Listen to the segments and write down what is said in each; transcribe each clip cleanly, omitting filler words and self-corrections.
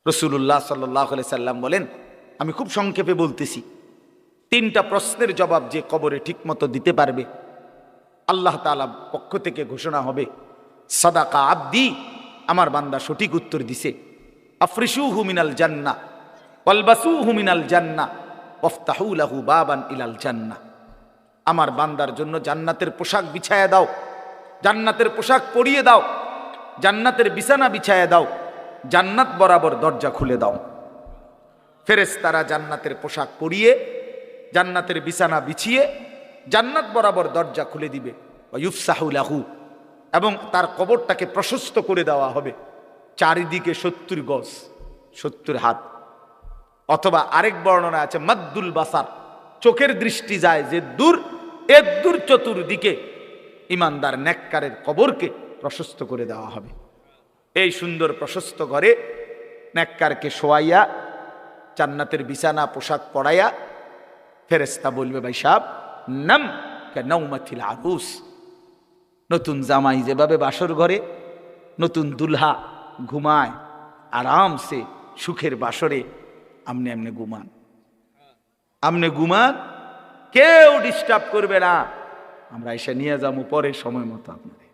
রাসূলুল্লাহ সাল্লাল্লাহু আলাইহি সাল্লাম বলেন, আমি খুব সংক্ষেপে বলতেছি, 3টা প্রশ্নের জবাব যে কবরে ঠিকমতো দিতে পারবে, আল্লাহ তাআলা পক্ষ থেকে ঘোষণা হবে, সাদাকা আবদি, আমার বান্দা সঠিক উত্তর দিছে। আফরিশুহু মিনাল জান্নাহ ওয়ালবাসুহু মিনাল জান্নাহ ওয়াফতাহু লাহু বাবান ইলাল জান্নাহ। আমার বান্দার জন্য জান্নাতের পোশাক বিছায়া দাও, জান্নাতের পোশাক পরিয়ে দাও, জান্নাতের বিছানা বিছায়া দাও, জান্নাত বরাবর দরজা খুলে দাও। ফেরেশতারা জান্নাতের পোশাক পরিয়ে, জান্নাতের বিছানা বিছিয়ে জান্নাত বরাবর দরজা খুলে দিবে। ওয়ায়ুফসাহু লাহু, এবং তার কবরটাকে প্রশস্ত করে দেওয়া হবে, চারিদিকে 70 গজ, 70 হাত। অথবা আরেক বর্ণনা আছে মাদ্দুল বাসার, চোখের দৃষ্টি যায় যে দূর, এর দূর চতুর্দিকে ইমানদার নেককারের কবরকে প্রশস্ত করে দেওয়া হবে। এই সুন্দর প্রশস্ত ঘরে নেককারকে শোয়াইয়া, জান্নাতের বিছানা পোশাক পরাইয়া ফেরেশতা বলবে, ভাই সাহেব নাম কানাউমাতিল আরুস। নতুন জামাই যেভাবে বাসর ঘরে, নতুন দুলহা ঘুমায় আরামসে সুখের বাসরে, আমনে আমনে ঘুমান, আমনে ঘুমান, কেউ ডিস্টার্ব করবে না। আমরা এসে নিয়ে যাবো পরে সময় মতো আপনাদের।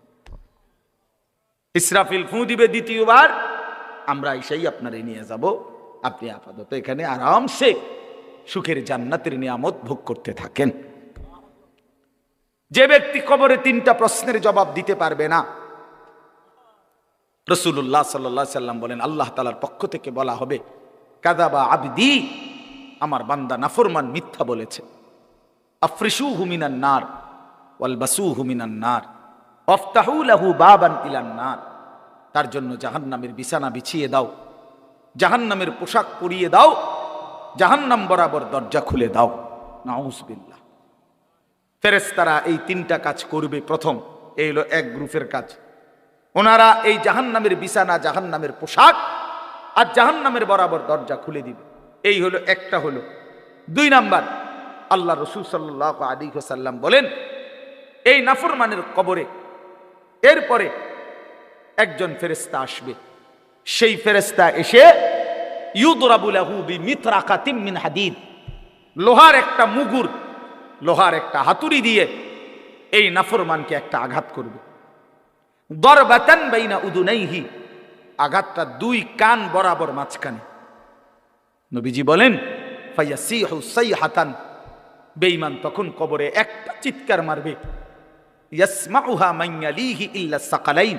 ইসরাফিল ফু দিবে দ্বিতীয়বার, আমরা এসেই আপনারে নিয়ে যাব, আপনি আপাতত এখানে আরামসে সুখের জান্নাতের নিয়ামত ভোগ করতে থাকেন। যে ব্যক্তি কবরে 3টা প্রশ্নের জবাব দিতে পারবে না, রাসূলুল্লাহ সাল্লাল্লাহু আলাইহি সাল্লাম বলেন, আল্লাহ তাআলার পক্ষ থেকে বলা হবে, কাযাবা আবদি, আমার বান্দা নাফরমান মিথ্যা বলেছে। আফরিশুহু মিনান নার ওয়ালবাসুহু মিনান নার ওয়াফতাহু লাহু বাবান ইলান নার। তার জন্য জাহান্নামের বিছানা বিছিয়ে দাও, জাহান্নামের পোশাক পরিয়ে দাও, জাহান্নাম বরাবর দরজা খুলে দাও। নাউযুবিল্লাহ। ফেরেশতারা এই 3টা কাজ করবে। প্রথম, এই হলো এক গ্রুপের কাজ, ওনারা এই জাহান্নামের বিছানা, জাহান্নামের পোশাক আর জাহান্নামের বরাবর দরজা খুলে দিবে। এই হলো একটা। হলো 2 নাম্বার, আল্লাহ রাসূল সাল্লাল্লাহু আলাইহি ওয়াসাল্লাম বলেন, এই নাফরমানের কবরে এরপরে একজন ফেরেশতা আসবে। সেই ফেরেশতা এসে ইউদরাবু লাহু বিমিতরাকাতিম মিন হাদিদ, লোহার একটা মুগুর, লোহার একটা হাতুড়ি দিয়ে এই নাফরমানকে একটা আঘাত করবে। দরবাতান বাইনা উদুনাইহি, আঘাতটা 2 কান বরাবর মাঝখানে। নবীজি বলেন, ফায়াসিহু সাইহাতান, বেঈমান তখন কবরে একটা চিৎকার মারবে, ইয়াসমাউহা মান ইয়ালিহি ইল্লা সাকালাইন,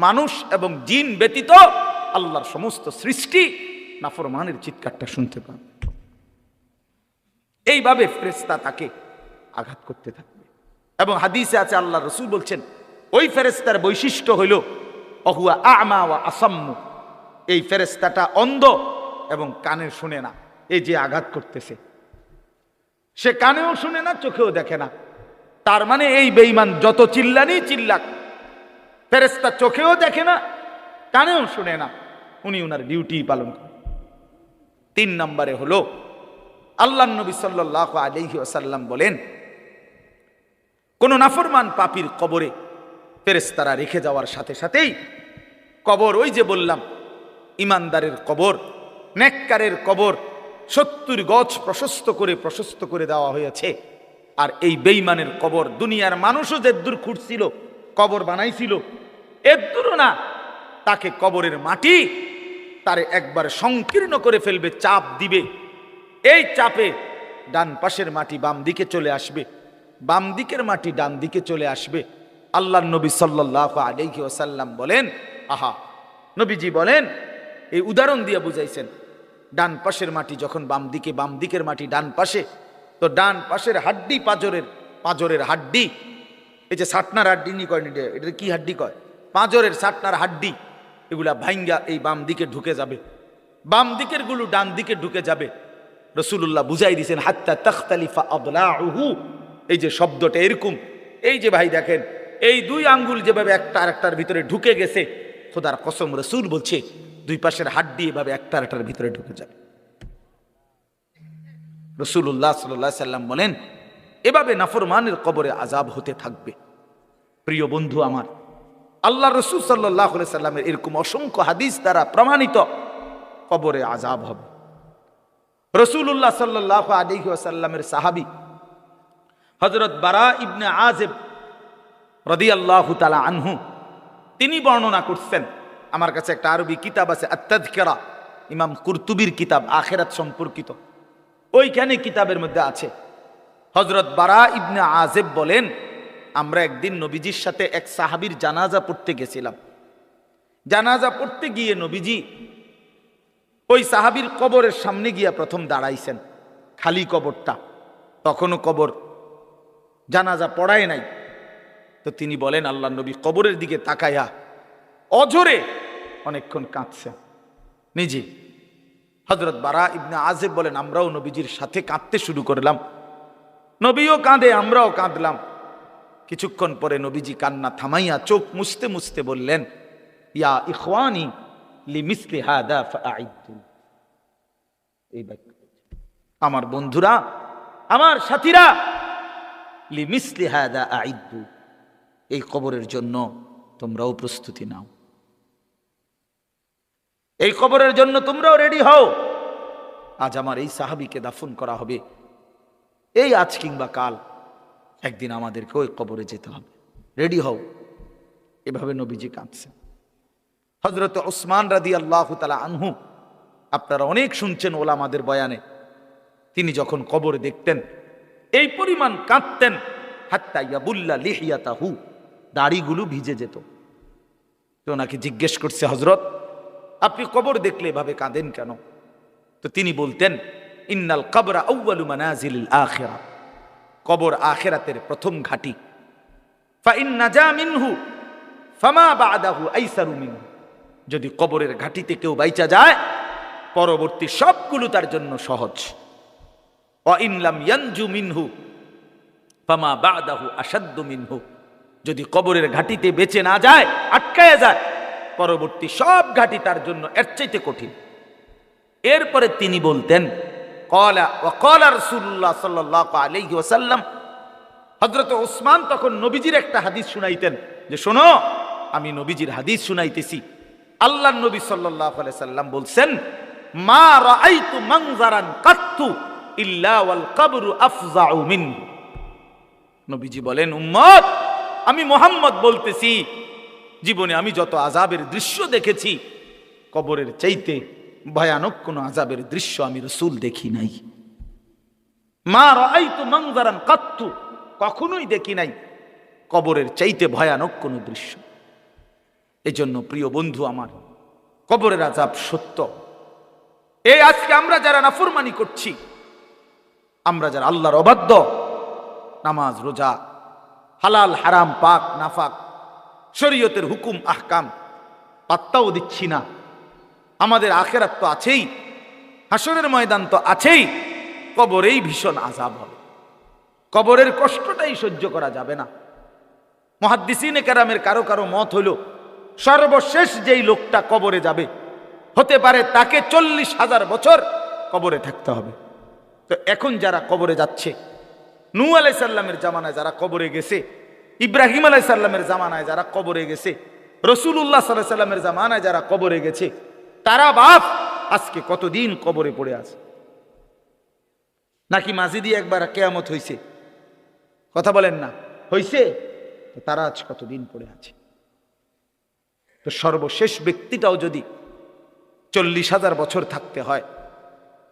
মানুষ এবং জিন ব্যতীত আল্লাহর সমস্ত সৃষ্টি নাফরমানের চিৎকারটা শুনতে পাবে। এইভাবে ফেরেশতা তাকে আঘাত করতে থাকবে। এবং হাদিসে আছে, আল্লাহ রাসূল বলছেন, ওই ফেরেশতার বৈশিষ্ট্য হইল অহুয়া আ'মা ওয়া আসাম্মু, এই ফেরেশতাটা অন্ধ এবং কানে শুনে না। এই যে আঘাত করতেছে, সে কানেও শুনে না, চোখেও দেখে না। তার মানে এই বেঈমান যত চিল্লানি চিল্লাক, ফেরেশতা চোখেও দেখে না, কানেও শুনে না, উনি ওনার ডিউটি পালন করেন। 3 নম্বরে হলো, আল্লাহর নবী সাল্লাল্লাহু আলাইহি ওয়াসাল্লাম বলেন, কোন নাফরমান পাপীর কবরে ফেরেশতারা রেখে যাওয়ার সাথে সাথেই কবর, ওই যে বললাম ইমানদারের কবর, নেককারের কবর 70 গজ প্রশস্ত করে দেওয়া হয়েছে। আর এই বেঈমানের কবর, দুনিয়ার মানুষও যে দূর খুঁড়ছিল, কবর বানাইছিল, এর দূরও না, তাকে কবরের মাটি তারে একবার সংকীর্ণ করে ফেলবে, চাপ দিবে। এই চাপে ডান পাশের মাটি বাম দিকে চলে আসবে, বাম দিকের মাটি ডান দিকে চলে আসবে। আল্লাহর নবী সাল্লাল্লাহু আলাইহি ওয়াসাল্লাম বলেন, আহা, নবীজি বলেন, এই উদাহরণ দিয়ে বুঝাইছেন, ডান পাশের মাটি যখন বাম দিকে, বাম দিকের মাটি ডান পাশে, তো ডান পাশের হাড্ডি, পাঁজরের হাড্ডি, এই যে সাটনার হাড্ডি নি কয়, এটা কি হাড্ডি কয়, পাঁজরের সাটনার হাড্ডি, এগুলা ভাঙ্গা এই বাম দিকে ঢুকে যাবে, বাম দিকের গুলো ডান দিকে ঢুকে যাবে। রাসূলুল্লাহ বুঝাই দিয়েছেন, হাত্তা তাখতালিফা আদলাউহু, এই যে শব্দটা এরকম, এই যে ভাই দেখেন, এই 2 আঙ্গুল যেভাবে একটা আরেকটার ভিতরে ঢুকে গেছে, খোদার কসম রাসূল বলছে 2 পাশের হাড্ডি এভাবে একটা আরেকটার ভিতরে ঢুকে যাবে। রাসূলুল্লাহ সাল্লাল্লাহু আলাইহি সাল্লাম বলেন, এভাবে নাফরমানের কবরে আযাব হতে থাকবে। প্রিয় বন্ধু আমার, আল্লাহ রাসূল সাল্লাল্লাহু আলাইহি সাল্লামের এরকম অসংখ্য হাদিস দ্বারা প্রমাণিত কবরে আযাব হবে। রাসূলুল্লাহ সাল্লাল্লাহু আলাইহি ওয়াসাল্লামের সাহাবী হযরত বারা ইবনে আযিব রাদিয়াল্লাহু তাআলা আনহু তিনি বর্ণনা করছেন, আমার কাছে একটা আরবি কিতাব আছে আত-তাযকিরা, ইমাম কুরতুবির কিতাব আখিরাত সম্পর্কিত, ওইখানে কিতাবের মধ্যে আছে হযরত বারা ইবনে আযিব বলেন, আমরা একদিন নবীজির সাথে এক সাহাবীর জানাজা পড়তে গেছিলাম। জানাজা পড়তে গিয়ে নবীজি ওই সাহাবীর কবরের সামনে গিয়া প্রথম দাঁড়াইছেন, খালি কবরটা, তখনও কবর জানাজা পড়ায় নাই। তো তিনি বলেন, আল্লাহ নবী কবরের দিকে তাকায়া অঝরে অনেকক্ষণ কাঁদছেন নিজে। হযরত বারা ইবনে আযিব বলেন, আমরাও নবীজির সাথে কাঁদতে শুরু করলাম, নবীও কাঁদে, আমরাও কাঁদলাম। কিছুক্ষণ পরে নবীজি কান্না থামাইয়া চোখ মুছতে মুছতে বললেন, ইয়া ইখওয়ানি লিমিসলি হাদা ফাআইদু। এই বাক্য, আমার বন্ধুরা, আমার সাথীরা, লিমিসলি হাদা আইদু, এই কবরের জন্য তোমরাও প্রস্তুতি নাও, এই কবরের জন্য তোমরাও রেডি হও। আজ আমার এই সাহাবীকে দাফন করা হবে, এই আজ কিংবা কাল একদিন আমাদেরকে ওই কবরে যেতে হবে, রেডি হও। এভাবে নবীজি কাঁদছেন। হযরত ওসমান রাদিয়াল্লাহু তাআলা আনহু, আপনারা অনেক শুনছেন ওলামাদের বয়ানে, তিনি যখন কবর দেখতেন এই পরিমাণ কাঁদতেন, হাত্তা ইয়াবুল্লা লিহিয়াতাহু, দাড়িগুলো ভিজে যেত। তো ওনাকে জিজ্ঞেস করছে, হযরত আপনি কবর দেখলে এভাবে কাঁদেন কেন? তো তিনি বলতেন, ইন্নাল কবরা আউয়ালু মানাজিলিল আখিরা, কবর আখিরাতের প্রথম ঘাঁটি। ফাইন নাজা মিনহু ফামা বাদাহু আইসারু মিনহু, যদি কবরের ঘাঁটিতে কেউ বাইচা যায়, পরবর্তী সবগুলো তার জন্য সহজ। ওয়া ইন লাম ইয়ানজু মিনহু ফামা বাদাহু আশাদ্দু মিনহু, যদি কবরের ঘাঁটিতে বেঁচে না যায়, আটকায়া যায়, পরবর্তী সব ঘাঁটি তার জন্য এর চাইতে কঠিন। এরপরে তিনি বলতেন, ক্বালা ওয়া ক্বালা রাসূলুল্লাহ সাল্লাল্লাহু আলাইহি ওয়াসাল্লাম, হযরত ওসমান তখন নবীজির একটা হাদিস শুনাইতেন, যে শোনো, আমি নবীজির হাদিস শুনাইতেছি। আল্লাহর নবী সাল্লাল্লাহু আলাইহি সাল্লাম বলছেন, মা রাআইতু মানজারান কাত্তু ইল্লা ওয়াল কবরু আফজাউ মিনহু। নবীজি বলেন, উম্মত, আমি মুহাম্মদ বলতেছি, জীবনে আমি যত আযাবের দৃশ্য দেখেছি, কবরের চাইতে ভয়ানক কোন আযাবের দৃশ্য আমি রাসূল দেখি নাই। মা রাআইতু মানজারান কাত্তু, কখনোই দেখি নাই কবরের চাইতে ভয়ানক কোন দৃশ্য। এজন্য প্রিয় বন্ধু আমার, কবরের আযাব সত্য। এই আজকে আমরা যারা নাফরমানি করছি, আমরা যারা আল্লাহর অবাধ্য, নামাজ রোজা, হালাল হারাম, পাক নাফাক, শরীয়তের হুকুম আহকাম পাত্তাও দিচ্ছি না, আমাদের আখিরাত তো আছেই, হাসরের ময়দান তো আছেই, কবরেই ভীষণ আযাব হবে, কবরের কষ্টটাই সহ্য করা যাবে না। মুহাদ্দিসিনে কেরামের কারো কারো মত হইল, সর্বশেষ যেই লোকটা কবরে যাবে, হতে পারে তাকে 40,000 বছর কবরে থাকতে হবে। তো এখন যারা কবরে যাচ্ছে, নূহ আলাইহিস সালামের জামানায় যারা কবরে গেছে, ইব্রাহিম আলাইহিস সালামের জামানায় যারা কবরে গেছে, রাসূলুল্লাহ সাল্লাল্লাহু আলাইহি সাল্লামের জামানায় যারা কবরে গেছে, তারা বাপ আজকে কতদিন কবরে পড়ে আছে? নাকি মাঝে দিয়ে একবার কিয়ামত হইছে? কথা বলেন না, হইছে? তো তারা আজ কতদিন পড়ে আছে? তো সর্বশেষ ব্যক্তিটাও যদি 40,000 বছর থাকতে হয়,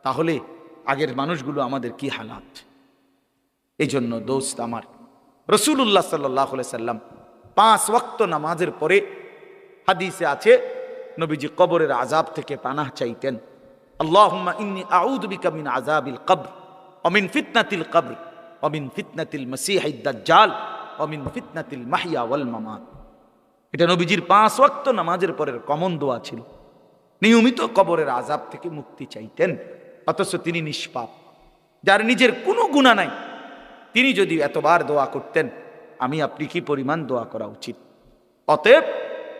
তাহলে আগের মানুষগুলো আমাদের কি হালাত? এই জন্য দোস্ত আমার, রাসূলুল্লাহ সাল্লাল্লাহু আলাইহি সাল্লাম 5 ওয়াক্ত নামাজের পরে হাদিসে আছে, নবীজি কবরের আযাব থেকে পানাহ চাইতেন। আল্লাহুম্মা ইন্নী আউযু বিকা মিন আযাবিল কবর ওয়া মিন ফিতনাতিল কবর ওয়া মিন ফিতনাতিল মাসীহিদ দাজ্জাল ওয়া মিন ফিতনাতিল মাহইয়া ওয়াল মামাত। এটা নবীজির 5 ওয়াক্ত নামাজের পরের কমন দোয়া ছিল। নিয়মিত কবরের আযাব থেকে মুক্তি চাইতেন, অথচ তিনি নিষ্পাপ, যার নিজের কোনো গুনাহ নাই, তিনি যদি এতবার দোয়া করতেন, আমি আপনি কি পরিমাণ দোয়া করা উচিত? অতএব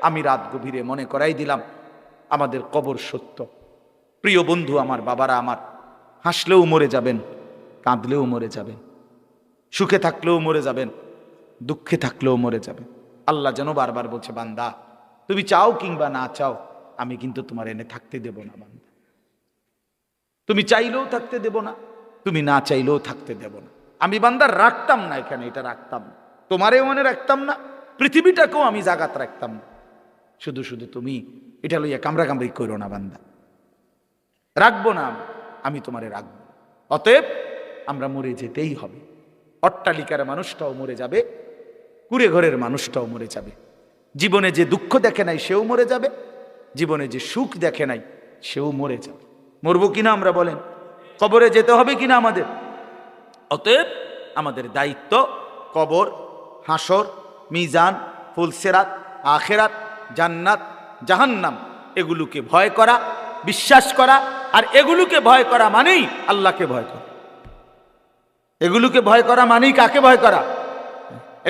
আমি রাত গভীরে মনে করাই দিলাম, আমাদের কবর সত্য। প্রিয় বন্ধু আমার, বাবারা আমার, হাসলেও মরে যাবেন, কাঁদলেও মরে যাবেন, সুখে থাকলেও মরে যাবেন, দুঃখে থাকলেও মরে যাবেন। আল্লাহ যেন বারবার বলছে, বান্দা তুমি চাও কিংবা না চাও, আমি কিন্তু তোমার এনে থাকতে দেব না বান্দা। তুমি চাইলেও থাকতে দেব না, তুমি না চাইলেও থাকতে দেব না। আমি বান্দার রাখতাম না, এখানে এটা রাখতাম না, তোমারে মনে রাখতাম না, পৃথিবীটাকেও আমি জাগাত রাখতাম না। শুধু শুধু তুমি এটা লইয়া কামড়া কামড়ি করো না বান্দা, রাখবো না আমি তোমারে রাখবো। অতএব আমরা মরে যেতেই হবে। অট্টালিকার মানুষটাও মরে যাবে, কুড়ে ঘরের মানুষটাও মরে যাবে। জীবনে যে দুঃখ দেখে নাই সেও মরে যাবে, জীবনে যে সুখ দেখে নাই সেও মরে যাবে। মরবো কিনা আমরা বলেন? কবরে যেতে হবে কিনা আমাদের? অতএব আমাদের দায়িত্ব কবর, হাসর, মিজান, ফুলসেরাত, আখেরাত, জান্নাত, জাহান্নাম এগুলোকে ভয় করা, বিশ্বাস করা। আর এগুলোকে ভয় করা মানেই আল্লাহকে ভয় করা। এগুলোকে ভয় করা মানেই কাকে ভয় করা?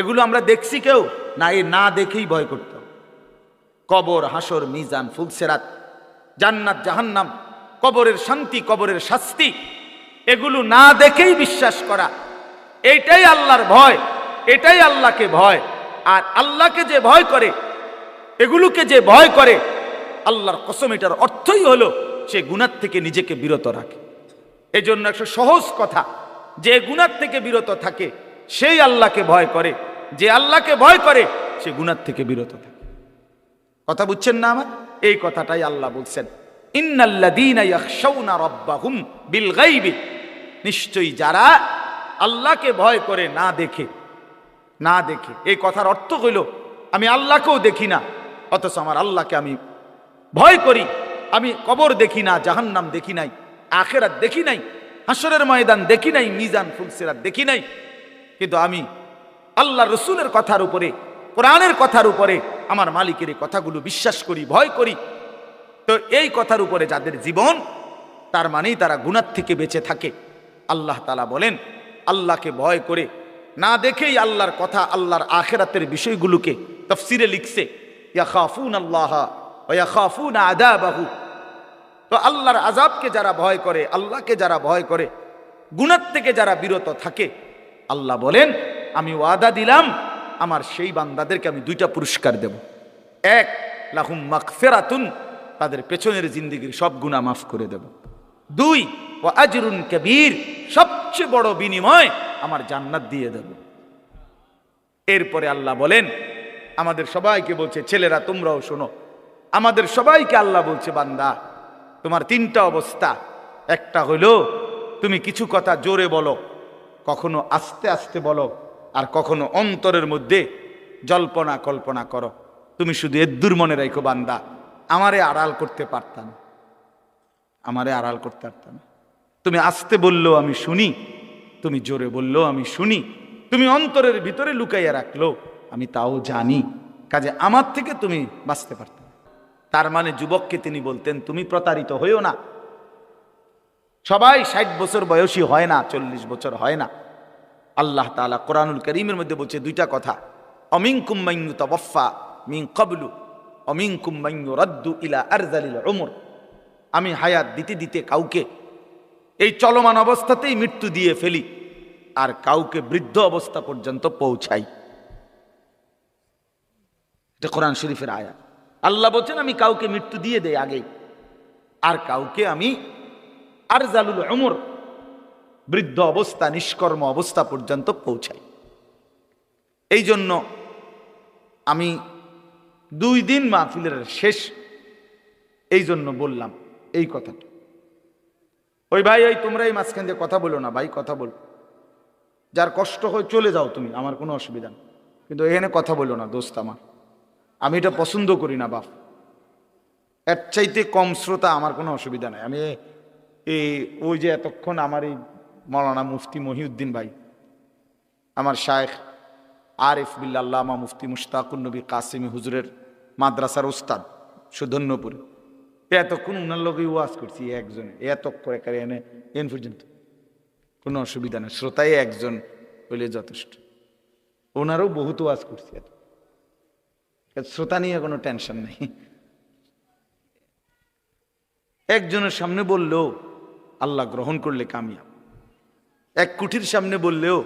এগুলো আমরা দেখছি কেউ না, এ না দেখেই ভয় করত। কবর, হাসর, মিজান, ফুলসেরাত, জান্নাত, জাহান্নাম, কবরের শান্তি, কবরের শাস্তি, এগুলো না দেখেই বিশ্বাস করা, এইটাই আল্লাহর ভয়, এটাই আল্লাহকে ভয়। আর আল্লাহকে যে ভয় করে, এগুলোকে যে ভয় করে, আল্লাহর কসম এটার অর্থই হলো সে গুনাহ থেকে নিজেকে বিরত রাখে। এই জন্য একটা সহজ কথা, যে গুনাহ থেকে বিরত থাকে সেই আল্লাহকে ভয় করে, যে আল্লাহকে ভয় করে সে গুনাহ থেকে বিরত থাকে। কথা বুঝছেন না আমার? এই কথাটাই আল্লাহ বলছেন, ইন্নাল্লাযীনা ইয়াখশাউনা রাব্বাহুম বিল গায়বি, নিশ্চয়ই যারা আল্লাহকে ভয় করে না দেখে। না দেখে এই কথার অর্থ হইল আমি আল্লাহকেও দেখি না, অথচ আমার আল্লাহকে আমি ভয় করি। আমি কবর দেখি না, জাহান্নাম দেখি নাই, আখিরাত দেখি নাই, হাসরের ময়দান দেখি নাই, মিজান, ফুলসিরাত দেখি নাই, কিন্তু আমি আল্লাহ রসুলের কথার উপরে, কোরআনের কথার উপরে, আমার মালিকের এই কথাগুলো বিশ্বাস করি, ভয় করি। তো এই কথার উপরে যাদের জীবন, তার মানেই তারা গুনাহ থেকে বেঁচে থাকে। আল্লাহ তাআলা বলেন, আল্লাহকে ভয় করে না দেখেই আল্লাহর কথা, আল্লাহর আখিরাতের বিষয়গুলোকে তাফসিরে লিখছে, ইয়াখাফুনাল্লাহ ওয়া ইয়াখাফুনা আযাবাহু। তো আল্লাহর আযাবকে যারা ভয় করে, আল্লাহকে যারা ভয় করে, গুনাহ থেকে যারা বিরত থাকে, আল্লাহ বলেন আমি ওয়াদা দিলাম আমার সেই বান্দাদেরকে আমি দুইটা পুরস্কার দেব। এক, লাহুম মাগফিরাতুন, তাদের পেছনের জিন্দেগির সব গুনাহ মাফ করে দেব। দুই, ওয়া আজরুন কাবীর, সবচেয়ে বড় বিনিময় আমার জান্নাত দিয়ে দেব। এরপরে আল্লাহ বলেন, আমাদের সবাইকে বলছে, ছেলেরা তোমরাও শোনো, আমাদের সবাইকে আল্লাহ বলছে, বান্দা তোমার তিনটা অবস্থা। একটা হইল তুমি কিছু কথা জোরে বলো, কখনো আস্তে আস্তে বলো, আর কখনো অন্তরের মধ্যে জল্পনা কল্পনা করো। তুমি শুধু এদ্দুর মনে রাখো, বান্দা আমারে আড়াল করতে পারতাম, আমারে আড়াল করতে পারতাম। তুমি আস্তে বললেও আমি শুনি, তুমি জোরে বললেও আমি শুনি, তুমি অন্তরের ভিতরে লুকাইয়া রাখলো আমি তাও জানি, কাজে আমার থেকে তুমি বাঁচতে পারতে। তার মানে যুবককে তিনি বলতেন, তুমি প্রতারিত হইও না। সবাই 60 বছর বয়সী হয় না, 40 বছর হয় না। আল্লাহ তাআলা কোরআনুল কারীমের মধ্যে বলছে দুইটা কথা, অমিনকুম মান ইউতাওয়াফা মিন ক্বাবলু অমিনকুম মান ইউরাদ্দু ইলা আরযালিল উমর। আমি হায়াত দিতে দিতে কাউকে এই চলমান অবস্থাতেই মৃত্যু দিয়ে ফেলি, আর কাউকে বৃদ্ধ অবস্থা পর্যন্ত পৌঁছাই। এটা কোরআন শরীফের আয়াত। আল্লাহ বলছেন আমি কাউকে মৃত্যু দিয়ে দেই আগেই, আর কাউকে আমি আরযালুল উমর, বৃদ্ধ অবস্থা, নিষ্কর্ম অবস্থা পর্যন্ত পৌঁছাই। এই জন্য আমি 2 দিন মাহফিলের শেষ, এই জন্য বললাম এই কথাটা। ওই ভাই, এই তোমরা এই মাঝখান দিয়ে কথা বলো না ভাই, কথা বল, যার কষ্ট হয় চলে যাও তুমি, আমার কোনো অসুবিধা নেই, কিন্তু এখানে কথা বলো না দোস্ত আমার, আমি এটা পছন্দ করি না বাপ। এর চাইতে কম শ্রোতা আমার কোনো অসুবিধা নেই। আমি এই ওই যে এতক্ষণ আমার এই মৌলানা মুফতি মহিউদ্দিন ভাই, আমার শায়েখ আরিফ বিল্লাহ আল্লামা মুফতি মুশতাকুন নবী কাসিমি হুজুরের মাদ্রাসার ওস্তাদ সুধন্যপুরে, এতক্ষণ উনার লোকই ওয়াজ করছি একজনে, এত করে এনে এন পর্যন্ত কোনো অসুবিধা নেই, শ্রোতাই একজন হইলে যথেষ্ট। ওনারও বহুত ওয়াজ করছি, শ্রোতা নিয়ে কোনো টেনশন নেই। একজনের সামনে বললেও আল্লাহ গ্রহণ করলে কামিয়াব, 1 কোটির সামনে বললেও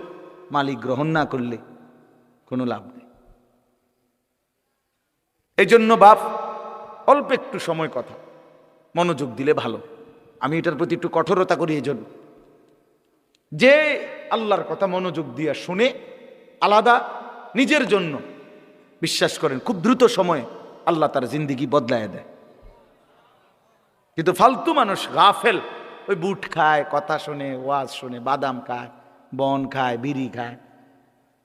মালিক গ্রহণ না করলে কোনো লাভ নেই। এই জন্য বাপ, অল্প একটু সময় কথা মনোযোগ দিলে ভালো। আমি এটার প্রতি একটু কঠোরতা করি এই জন্য, যে আল্লাহর কথা মনোযোগ দিয়ে শুনে আলাদা নিজের জন্য, বিশ্বাস করেন খুব দ্রুত সময়ে আল্লাহ তার জিন্দিগি বদলায় দেয়। কিন্তু ফালতু মানুষ গাফেল, ওই বুট খায়, কথা শোনে, ওয়াজ শোনে, বাদাম খায়, বন খায়, বিড়ি খায়,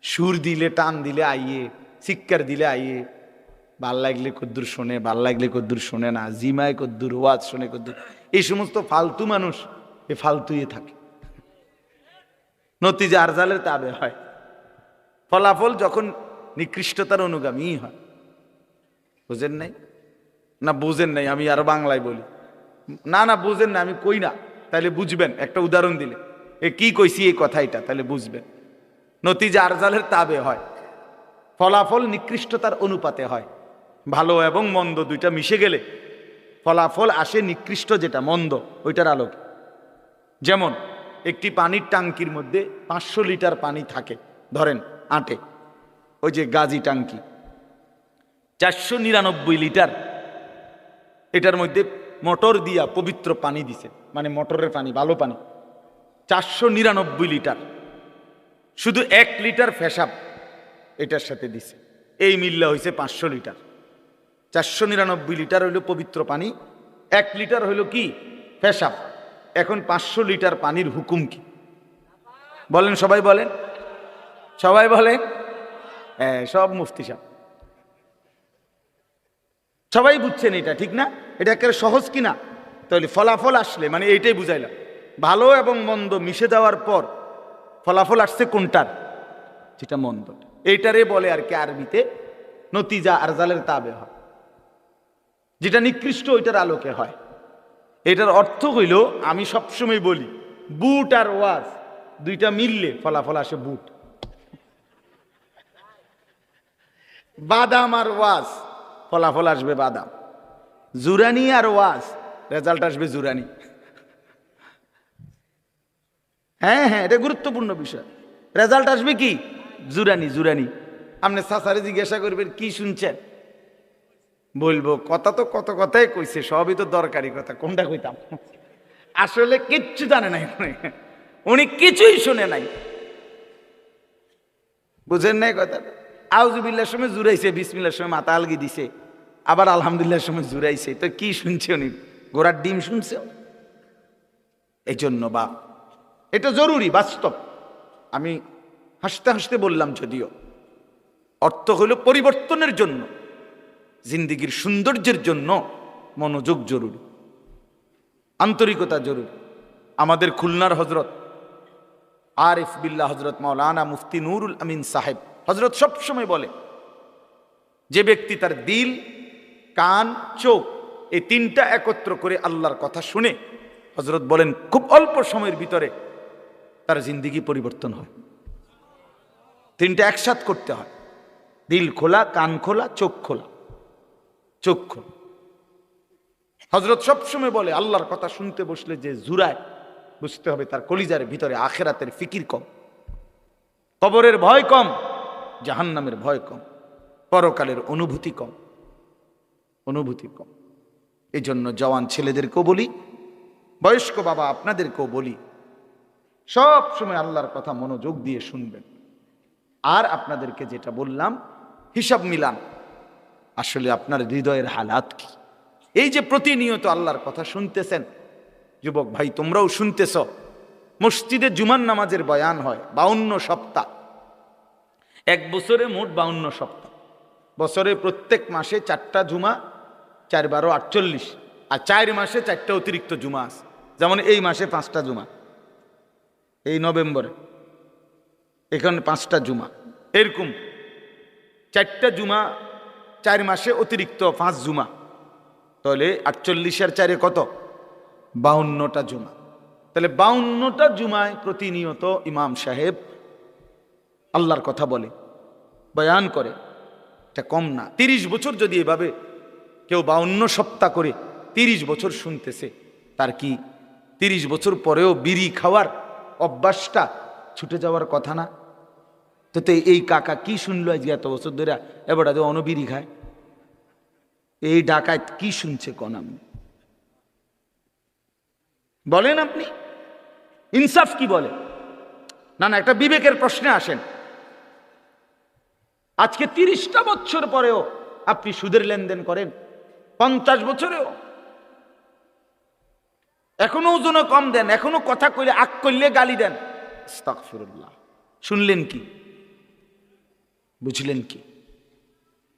সুর দিলে টান দিলে আইয়ে, সিক্কার দিলে আইয়ে, ভাল লাগলে কদ্দুর শোনে, ভাল লাগলে কদ্দুর শোনে না, জিমায় কদ্দুর, ওয়াজ শোনে কদ্দুর। এই সমস্ত ফালতু মানুষ এ ফালতুই থাকে, নতিজা আরজালের তাবে হয়, ফলাফল যখন নিকৃষ্টতার অনুগামী হয়। বুঝেন নাই? না বুঝেন নাই, আমি আরো বাংলায় বলি। না না বুঝেন না, আমি কই না, তাহলে বুঝবেন। একটা উদাহরণ দিলে এ কি কইছি এই কথাইটা, তাহলে বুঝবেন। নতিজা আরজালের তাবে হয়, ফলাফল নিকৃষ্টতার অনুপাতে হয়। ভালো এবং মন্দ দুইটা মিশে গেলে ফলাফল আসে নিকৃষ্ট, যেটা মন্দ ওইটার আলোকে। যেমন একটি পানির ট্যাঙ্কির মধ্যে 500 লিটার পানি থাকে, ধরেন আটে, ওই যে গাজী ট্যাঙ্কি 499 লিটার, এটার মধ্যে মোটর দিয়া পবিত্র পানি দিছে, মানে মোটরের পানি, ভালো পানি 499 লিটার। শুধু 1 লিটার পেশাব এটার সাথে দিছে, এই মিল্লা হয়েছে 500 লিটার। 499 লিটার হইল পবিত্র পানি, 1 লিটার হইল কি পেশাব। এখন 500 লিটার পানির হুকুম কি বলেন? সবাই বলেন, সবাই বলেন। হ্যাঁ, সব মুফতি সাহেব সবাই বুঝছেন এটা, ঠিক না? এটা একেবারে সহজ কিনা? তাহলে ফলাফল আসলে মানে এইটাই বুঝাইলাম, ভালো এবং মন্দ মিশে যাওয়ার পর ফলাফল আসছে কোনটার? যেটা মন্দ। এইটারে বলে আর কি আরবিতে নতিজা আরজালের তাবে হয়, যেটা নিকৃষ্ট ওইটার আলোকে হয়। এটার অর্থ হইল, আমি সবসময় বলি, বুট আর ওয়াজ দুইটা মিললে ফলাফল আসে বুট, বাদাম আর ওয়াজ ফলাফল আসবে বাদাম, জুরানি আর ওয়াজ রেজাল্ট আসবে জুরানি। হ্যাঁ হ্যাঁ, এটা গুরুত্বপূর্ণ বিষয়। রেজাল্ট আসবে কি? জুরানি। জুরানি। আপনি সাসারে জিজ্ঞাসা করবেন কি শুনছেন, বলবো কথা তো কত কথাই কইছে, সবই তো দরকারি কথা, কোনটা কইতাম? আসলে কিচ্ছু জানে নাই উনি, কিছুই শুনে নাই। বুঝেন নাই কথা? আউযুবিল্লাহর সময় জুরাইছে, বিসমিল্লাহর সময় মাথা আলগি দিছে, আবার আলহামদুলিল্লাহর সময় জুরাইছে। তো কি শুনছে উনি? ঘোড়ার ডিম শুনছে। এই জন্য বাপ, এটা জরুরি, বাস্তব। আমি হাসতে হাসতে বললাম, যদিও অর্থ হলো পরিবর্তনের জন্য, জিন্দিগির সৌন্দর্যের জন্য মনোযোগ জরুরি, আন্তরিকতা জরুরি। আমাদের খুলনার হজরত আরিফ বিল্লাহ হজরত মাওলানা মুফতি নুরুল আমিন সাহেব হজরত সবসময় বলে, যে ব্যক্তি তার দিল, কান, চোখ এই তিনটা একত্র করে আল্লাহর কথা শুনে, হজরত বলেন খুব অল্প সময়ের ভিতরে তার জিন্দিগি পরিবর্তন হয়। তিনটা একসাথ করতে হয়, দিল খোলা, কান খোলা, চোখ খোলা। চোখ খোলা। হজরত সবসময় বলে, আল্লাহর কথা শুনতে বসলে যে জুরায়, বুঝতে হবে তার কলিজার ভিতরে আখেরাতের ফিকির কম, কবরের ভয় কম, জাহান্নামের ভয় কম, পরকালের অনুভূতি কম, অনুভূতি কম। এই জন্য জওয়ান ছেলেদেরকেও বলি, বয়স্ক বাবা আপনাদেরকেও বলি, সব সময় আল্লাহর কথা মনোযোগ দিয়ে শুনবেন। আর আপনাদেরকে যেটা বললাম, হিসাব মিলান, আসলে আপনার হৃদয়ের হালাত কি। এই যে প্রতিনিয়ত আল্লাহর কথা শুনতেছেন, যুবক ভাই তোমরাও শুনতেছ, মসজিদে জুমার নামাজের বয়ান হয় 52 সপ্তাহ, এক বছরে মোট 52 সপ্তাহ। বছরে প্রত্যেক মাসে 4টা জুমা, 4 12 48, আর 4 মাসে 4টা অতিরিক্ত জুমা আছে। যেমন এই মাসে 5টা জুমা, এই নভেম্বরে এখানে 5টা জুমা, এরকম 4টা জুমা 4 মাসে অতিরিক্ত 5 জুমা, তাহলে 48 আর 4 কত? 52টা জুমা। তাহলে 52টা জুমায় প্রতিনিয়ত ইমাম সাহেব আল্লাহর কথা বলে, বয়ান করে, এটা কম না। 30 বছর যদি এভাবে কেউ 52 সপ্তাহ করে 30 বছর শুনতেছে, তার কি 30 বছর পরেও বিড়ি খাওয়ার অভ্যাসটা ছুটে যাওয়ার কথা না? তো এই কাকা কি শুনলো আজকে এত বছর ধরে, এবার অনবিড়ি খায়, এই ডাকাত কি শুনছে কোন? আমি বলেন আপনি ইনসাফ কি বলে? না না, একটা বিবেকের প্রশ্নে আসেন। আজকে 30টা বছর পরেও আপনি সুদের লেনদেন করেন, 50 বছরেও এখনো ওজনও কম দেন, এখনো কথা কইলে আগ করলে গালি দেন। আস্তাগফিরুল্লাহ। শুনলেন কি? বুঝলেন কি?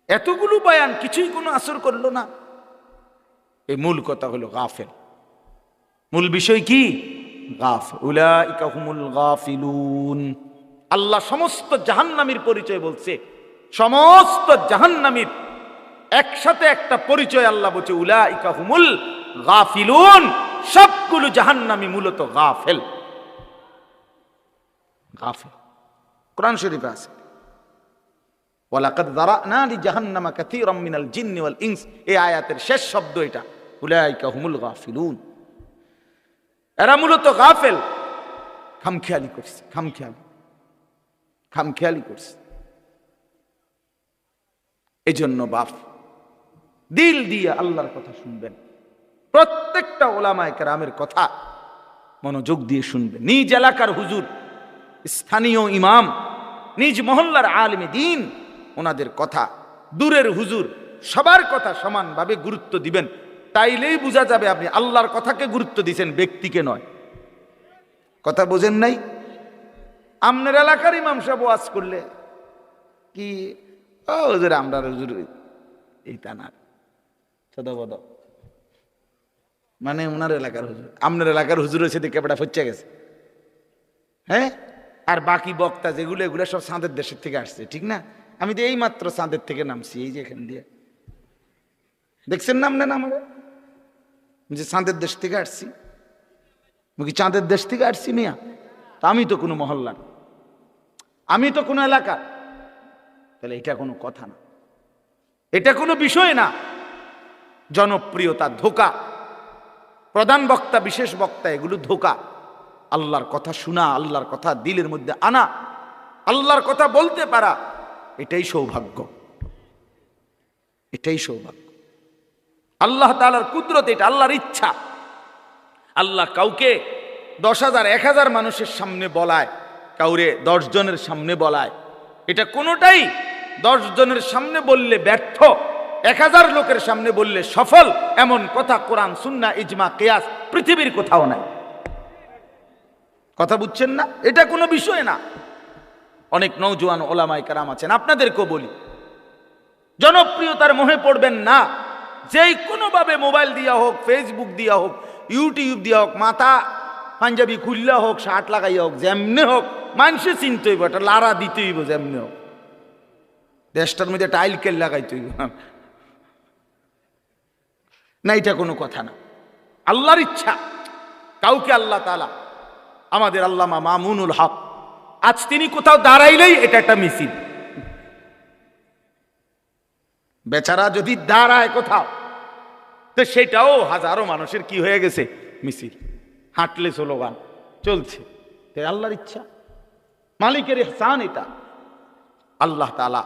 এতগুলো বয়ান কিছুই কোনো আসর করলো না। এই মূল কথা হলো গাফেল। মূল বিষয় কি? গাফিল। উলাইকা হুমুল গাফিলুন। আল্লাহ সমস্ত জাহান্নামীর পরিচয় বলছে, সমস্ত জাহান্নামীর একসাথে একটা পরিচয় আল্লাহ বলছে, উলাইকা হুমুল গাফিলুন। সবগুলো জাহান্নামী মূলত গাফেল। গাফেল কোরআন শরীফে আছে, ওয়ালাকাদ যারানা লিজাহান্নামা কাসীরাম মিনাল জিন্নি ওয়াল ইনস। এই আয়াতের শেষ শব্দ এটা, উলাইকা হুমুল গাফিলুন। এরা মূলত গাফেল, খামখেয়ালি করছে, খামখেয়ালি করছে। এজন্য বাপ দিল দিয়ে আল্লাহর কথা শুনবেন, প্রত্যেকটা ওলামায়ে কেরামের কথা মনোযোগ দিয়ে শুনবেন। নিজ এলাকার হুজুর, স্থানীয় ইমাম, নিজ মহল্লার আলেমে দ্বীন, ওনাদের কথা, দূরের হুজুর, সবার কথা সমানভাবে গুরুত্ব দিবেন। তাইলেই বোঝা যাবে আপনি আল্লাহর কথাকে গুরুত্ব দিয়েছেন, ব্যক্তিকে নয়। কথা বোঝেন নাই? আপনার এলাকার ইমাম সাহেব ওয়াজ করলে কি ও হুজুর, আমরা হুজুর এই তা না, সদবদ মানে ওনার এলাকার হুজুর, আপনার এলাকার হুজুর হয়েছে দেখে বেটা ফচ্ছে গেছে। হ্যাঁ, আর বাকি বক্তা যেগুলো, এগুলো সব চাঁদের দেশের থেকে আসছে, ঠিক না? আমি তো এই মাত্র চাঁদের থেকে নামছি, এই যে এখান দিয়ে দেখছেন না আপনার আমার যে চাঁদের দেশ থেকে আসছি। কি চাঁদের দেশ থেকে আসছি মিয়া? তা আমি তো কোনো মহল্লা, আমি তো কোনো এলাকা, তাহলে এটা কোনো কথা না, এটা কোনো বিষয় না। জনপ্রিয়তা ধোঁকা, প্রধান বক্তা, বিশেষ বক্তা, এগুলো ধোঁকা। আল্লাহর কথা শোনা, আল্লাহর কথা দিলের মধ্যে আনা, আল্লাহর কথা বলতে পারা, এটাই সৌভাগ্য, এটাই সৌভাগ্য। আল্লাহ তাআলার কুদরত, এটা আল্লাহর ইচ্ছা। আল্লাহ কাউকে 10,000 1000 মানুষের সামনে বলায়, কাউরে 10 জনের সামনে বলায়, এটা কোনোটাই 10 জনের সামনে বললে ব্যর্থ, 1000 লোকের সামনে বললে সফল, এমন কথা কোরআন, সুন্নাহ, ইজমা, কিয়াস পৃথিবীর কোথাও নাই। কথা বুঝছেন না? এটা কোনো বিষয় না। অনেক নওজোয়ান ওলামায়ে কেরাম আছেন, আপনাদেরকেও বলি, জনপ্রিয়তার মোহে পড়বেন না। যেই কোনোভাবে মোবাইল দিয়া হোক, ফেসবুক দিয়া হোক, ইউটিউব দিয়া হোক, মাথা পাঞ্জাবি খুললা হোক, শার্ট লাগাইয়া হোক, যেমনে হোক মানুষে চিনতে হইব, এটা লারা দিতে হইব, যেমনে হোক। দেশটার মধ্যে টাইল কেল লাগাইতে হইব না, এটা কোনো কথা না। আল্লাহর ইচ্ছা কাউকে আল্লাহ তাআলা, আমাদের আল্লামা মামুনুল হক, আজ তিনি কোথাও দাঁড়াইলেই এটা একটা মিছিল। বেচারা যদি দাঁড়ায় কোথাও, তো সেটাও হাজারো মানুষের কি হয়ে গেছে, মিছিল। হাঁটলে স্লোগান চলছে। আল্লাহর ইচ্ছা, মালিকের ইহসান এটা। আল্লাহ তাআলা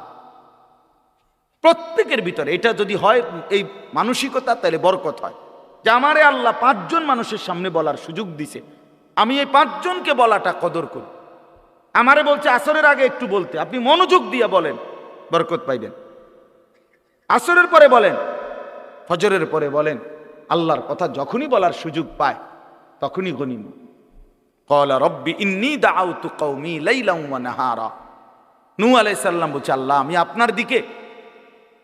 প্রত্যেকের ভিতরে এটা যদি হয়, এই মানসিকতা, তাহলে বরকত হয়। যে আমারে আল্লাহ 5 জন মানুষের সামনে বলার সুযোগ দিছে, আমি এই 5 জনকে বলাটা কদর করি। আমারে বলছে আসরের আগে একটু বলতে, আপনি মনোযোগ দিয়ে বলেন, বরকত পাইবেন। আসরের পরে বলেন, ফজরের পরে বলেন, আল্লাহর কথা যখনই বলার সুযোগ পায় তখনই গনিমত। ক্বালা রব্বি ইন্নী দাআউতু কওমি লাইলান ওয়া নাহারা। নূহ আলাইহিস সালাম বলছে, আল্লাহ আমি আপনার দিকে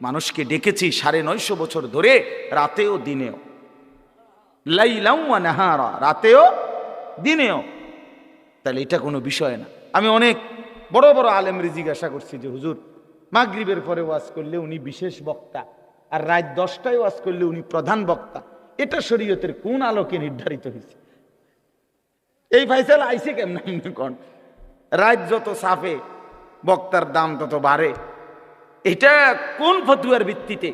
মানুষকে ডেকেছি 950 বছর ধরে, রাতেও দিনেও। লাইলান ওয়া নাহারা, রাতেও দিনেও। তাহলে এটা কোনো বিষয় না। আমি অনেক বড় বড় আলেমরে জিজ্ঞাসা করছি যে হুজুর, মাগরিবের পরে ওয়াজ করলে উনি বিশেষ বক্তা, আর রাত 10টায় ওয়াজ করলে উনি প্রধান বক্তা, এটা শরীয়তের কোন আলোকে নির্ধারিত হয়েছে? এই ফাইসালা আইছে কেমন? কোন রাত যত সাফে বক্তার দাম তত বাড়ে, এটা কোন ফতুয়ার ভিত্তিতে,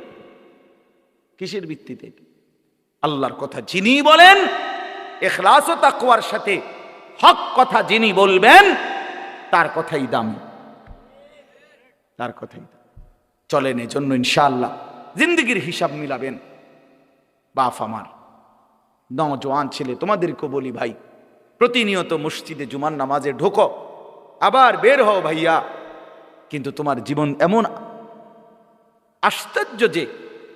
কিসের ভিত্তিতে? আল্লাহর কথা যিনি বলেন, ইখলাস ও তাকওয়ার সাথে হক কথা যিনি বলবেন, তার কথাই দামি, তার কথাই চলেন। এজন্য ইনশাআল্লাহ জিন্দেগির হিসাব মিলাবেন। বাপ আমার নওজোয়ান ছেলে, তোমাদেরকে বলি ভাই, প্রতিনিয়ত মসজিদে জুমার নামাজে ঢোকো, আবার বের হও ভাইয়া, কিন্তু তোমার জীবন এমন আশ্চর্য যে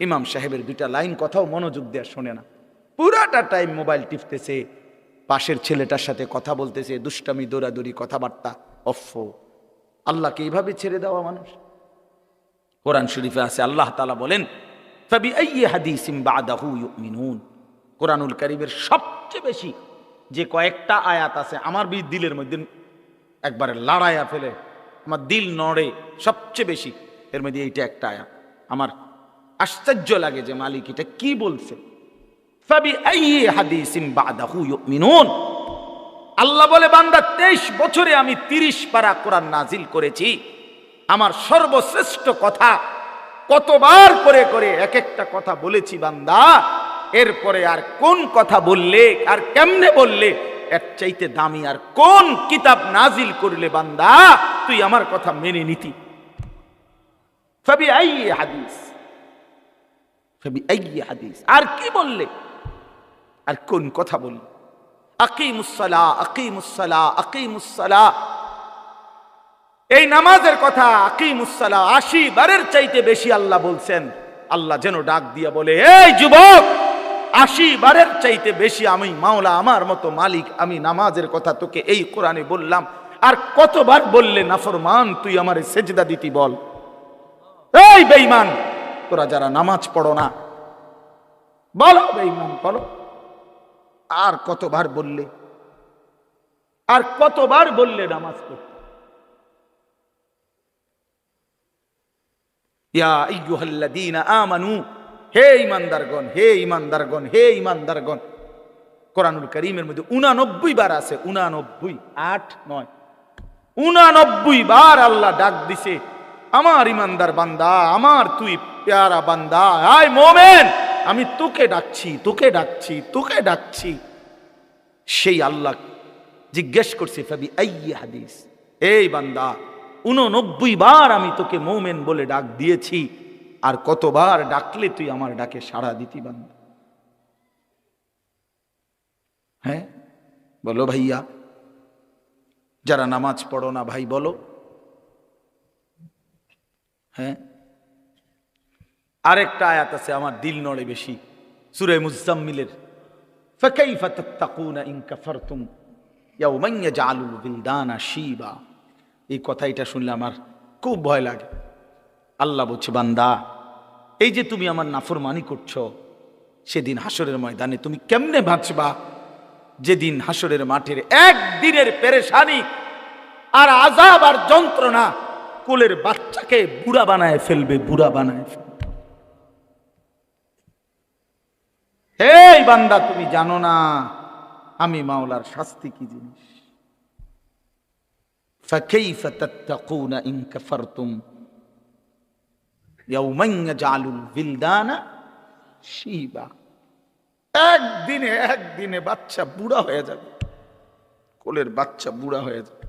ইমাম সাহেবের দুইটা লাইন কথাও মনোযোগ দেওয়া শোনে না, পুরাটা টাইম মোবাইল টিপতেছে, পাশের ছেলেটার সাথে কথা বলতেছে, দুষ্টামি দৌড়াদৌড়ি কথাবার্তা। আল্লাহকে এইভাবে ছেড়ে দেওয়া মানুষ? কোরআন শরীফে আছে, আল্লাহ তাআলা বলেন ফাবিআইয়ি হাদিসিন বাদাহু ইউমিনুন। কোরআনুল কারীমের সবচেয়ে বেশি যে কয়েকটা আয়াত আছে আমার দিলের মধ্যে একবারে লড়াইয়া ফেলে, আমার দিল নড়ে সবচেয়ে বেশি, এর মধ্যে এইটা একটা আয়াত। আমার আশ্চর্য লাগে যে মালিক এটা কি বলছে, ফাবিআইয়ি হাদিসিন বাদাহু ইউমিনুন। আল্লাহ বলে, বান্দা 23 বছরে আমি 30 পারা কোরআন নাজিল করেছি, আমার সর্বশ্রেষ্ঠ কথা কতবার করে করে এক একটা কথা বলেছি বান্দা, এরপরে আর কোন কথা বললে আর কেমনে বললে এর চাইতে দামি আর কোন কিতাব নাজিল করলে বান্দা তুই আমার কথা মেনে নিতি? ফাবিআইয়ি হাদিস, ফাবিআইয়ি হাদিস, আর কি বললে, আর কোন কথা বললে? আকিমুস সালাহ, আকিমুস সালাহ, আকিমুস সালাহ, এই নামাজের কথা আকিমুস সালাহ 80 বারের চাইতে বেশি আল্লাহ বলছেন। আল্লাহ যেন ডাক দিয়া বলে, এই যুবক, 80 বারের চাইতে বেশি আমি মাওলা, আমার মতো মালিক, আমি নামাজের কথা তোকে এই কোরআনে বললাম, আর কতবার বললে নাফরমান তুই আমারে সেজদা দিতি বল? এই বেঈমান, তোরা যারা নামাজ পড়ো না, বলো বেঈমান বলো, আর কতবার বললে, আর কতবার বললে নামাজ পড়তে? ইয়া আইয়ুহাল্লাযীনা আমানু, হে ঈমানদারগণ, হে ঈমানদারগণ, হে ঈমানদারগণ। কোরআনুল কারীমের মধ্যে 89 বার আছে, 89, 8, 9, 89 বার আল্লাহ ডাক দিছে, আমার ঈমানদার বান্দা, আমার তুই প্যারা বান্দা, আয় মোমেন, আমি তোকে ডাকছি, তোকে ডাকছি, তোকে ডাকছি। সেই আল্লাহ জিজ্ঞেস করছে ফাবিআইয়ি হাদিস, এই বান্দা 89 বার আমি তোকে মোমেন বলে ডাক দিয়েছি, আর কতবার ডাকলে তুই আমার ডাকে সাড়া দিতি বান্দা? হ্যাঁ বলো ভাইয়া, যারা নামাজ পড়ো না ভাই বলো। হ্যাঁ, আরেকটা আয়াত আছে আমার দিল নড়ে বেশি, সূরা মুজাম্মিলের, ফাকাইফা তাত্তাকুনা ইন কাফারতুম ইয়াওমান ইয়াজআলুল বিলদানা শিবা। এই কথাটা শুনলে আমার খুব ভয় লাগে। আল্লাহ বলছে, বান্দা এই যে তুমি আমার নাফরমানি করছো, সেদিন হাসরের ময়দানে তুমি কেমনে বাঁচবা? যেদিন হাসরের মাঠের একদিনের পেরেশানি আর আযাব আর যন্ত্রণা কোলের বাচ্চাকে বুড়া বানায় ফেলবে, বুড়া বানায় ফেলবে। হে বান্দা, তুমি জানো না আমি মাওলার শাস্তি কি জিনিস? ফাকাইফা তাত্তাকুনা ইন কাফারতুম ইয়াওমান ইয়াজআলুল বিলদানা শিবা। একদিনে বাচ্চা বুড়া হয়ে যাবে, কোলের বাচ্চা বুড়া হয়ে যাবে।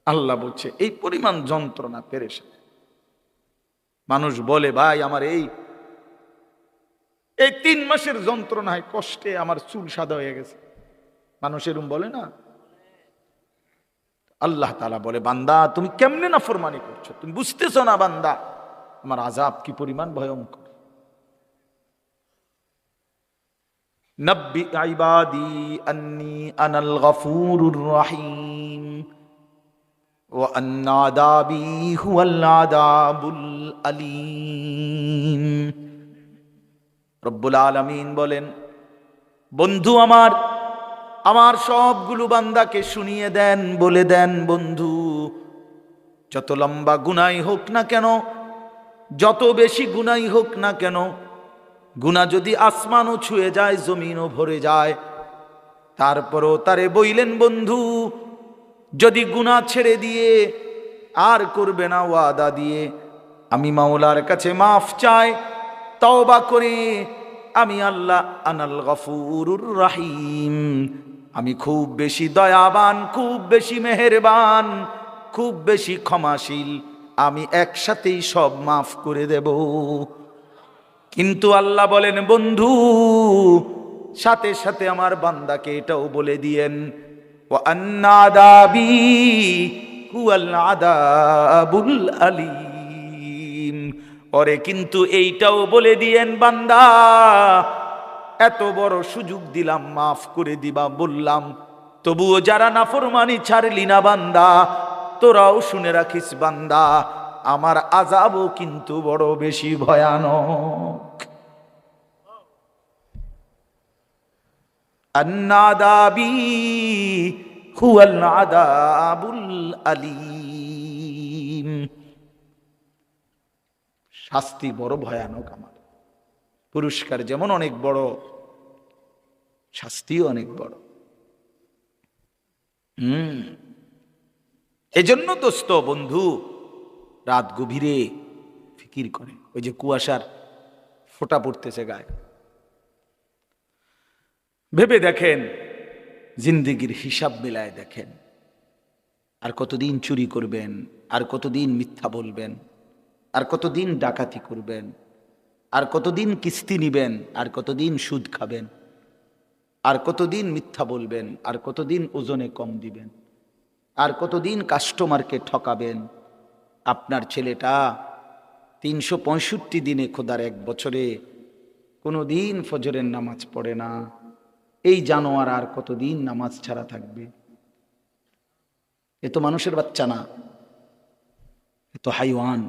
আল্লাহ বলছে এই পরিমাণ যন্ত্রণা পেরেশান। মানুষ বলে, ভাই আমার এই 3 মাসের যন্ত্রণায় কষ্টে আমার চুল সাদা হয়ে গেছে, মানুষ এরকম বলে না? আল্লাহ তাআলা বলে, বান্দা তুমি কেমনে নাফরমানি করছো, তুমি বুঝতেছো না বান্দা আমার আযাব কি পরিমাণ ভয়ঙ্কর। নব্বি ইবাদি আন্নী আনাল গফুরুর রহিম ওয়া আন্না আযাবি হুয়াল আযাবুল আলীম। রব্বুল আলামিন বলেন, বন্ধু আমার সবগুলো বান্দাকে শুনিয়ে দেন, বলে দেন, বন্ধু যত লম্বা গুনাহ হোক না কেন, যত বেশি গুনাহ হোক না কেন, গুনাহ যদি আসমানও ছুঁয়ে যায়, জমিনও ভরে যায়, তারপরও তারে বইলেন, বন্ধু যদি গুনাহ ছেড়ে দিয়ে আর করবে না ওয়াদা দিয়ে, আমি মাওলার কাছে মাফ চাই, তওবা করে, আমি আল্লাহ আনাল গফুরুর রহিম, আমি খুব বেশি দয়াবান, খুব বেশি মেহেরবান, খুব বেশি ক্ষমাশীল, আমি একসাথেই সব মাফ করে দেব। কিন্তু আল্লাহ বলেন, বন্ধু সাথে সাথে আমার বান্দাকে এটাও বলে দিয়েন ওয়া আন্না আযাবি হুয়াল আযাবুল আলীম। ওরে কিন্তু এইটাও বলে দিয়েন বান্দা, এত বড় সুযোগ দিলাম, মাফ করে দিবা বললাম, তবুও যারা নাফরমানি ছাড়লি না বান্দা, তোরাও শুনে রাখিস বান্দা, আমার আযাবও কিন্তু বড় বেশি ভয়ানক। আন্না আযাবি হুয়াল আযাবুল আলীম। শাস্তি বড় ভয়ানক আমার, পুরস্কার যেমন অনেক বড়, শাস্তিও অনেক বড়। এজন্য দোস্ত বন্ধু রাত গভীরে ফিকির করে, ওই যে কুয়াশার ফোঁটা পড়তেছে গায়ে, ভেবে দেখেন, জিন্দেগির হিসাব মিলায় দেখেন, আর কতদিন চুরি করবেন, আর কতদিন মিথ্যা বলবেন, আর কতদিন ডাকাতি করবেন, আর কতদিন কিস্তি নিবেন, আর কতদিন সুদ খাবেন, আর কতদিন মিথ্যা বলবেন, আর কতদিন ওজনে কম দিবেন, আর কতদিন কাস্টমারকে ঠকাবেন। আপনার ছেলেটা 365 দিনে, খোদার এক বছরে কোনো দিন ফজরের নামাজ পড়ে না, এই জানোয়ার আর কতদিন নামাজ ছাড়া থাকবে? এ তো মানুষের বাচ্চা না, এ তো হাইওয়ান,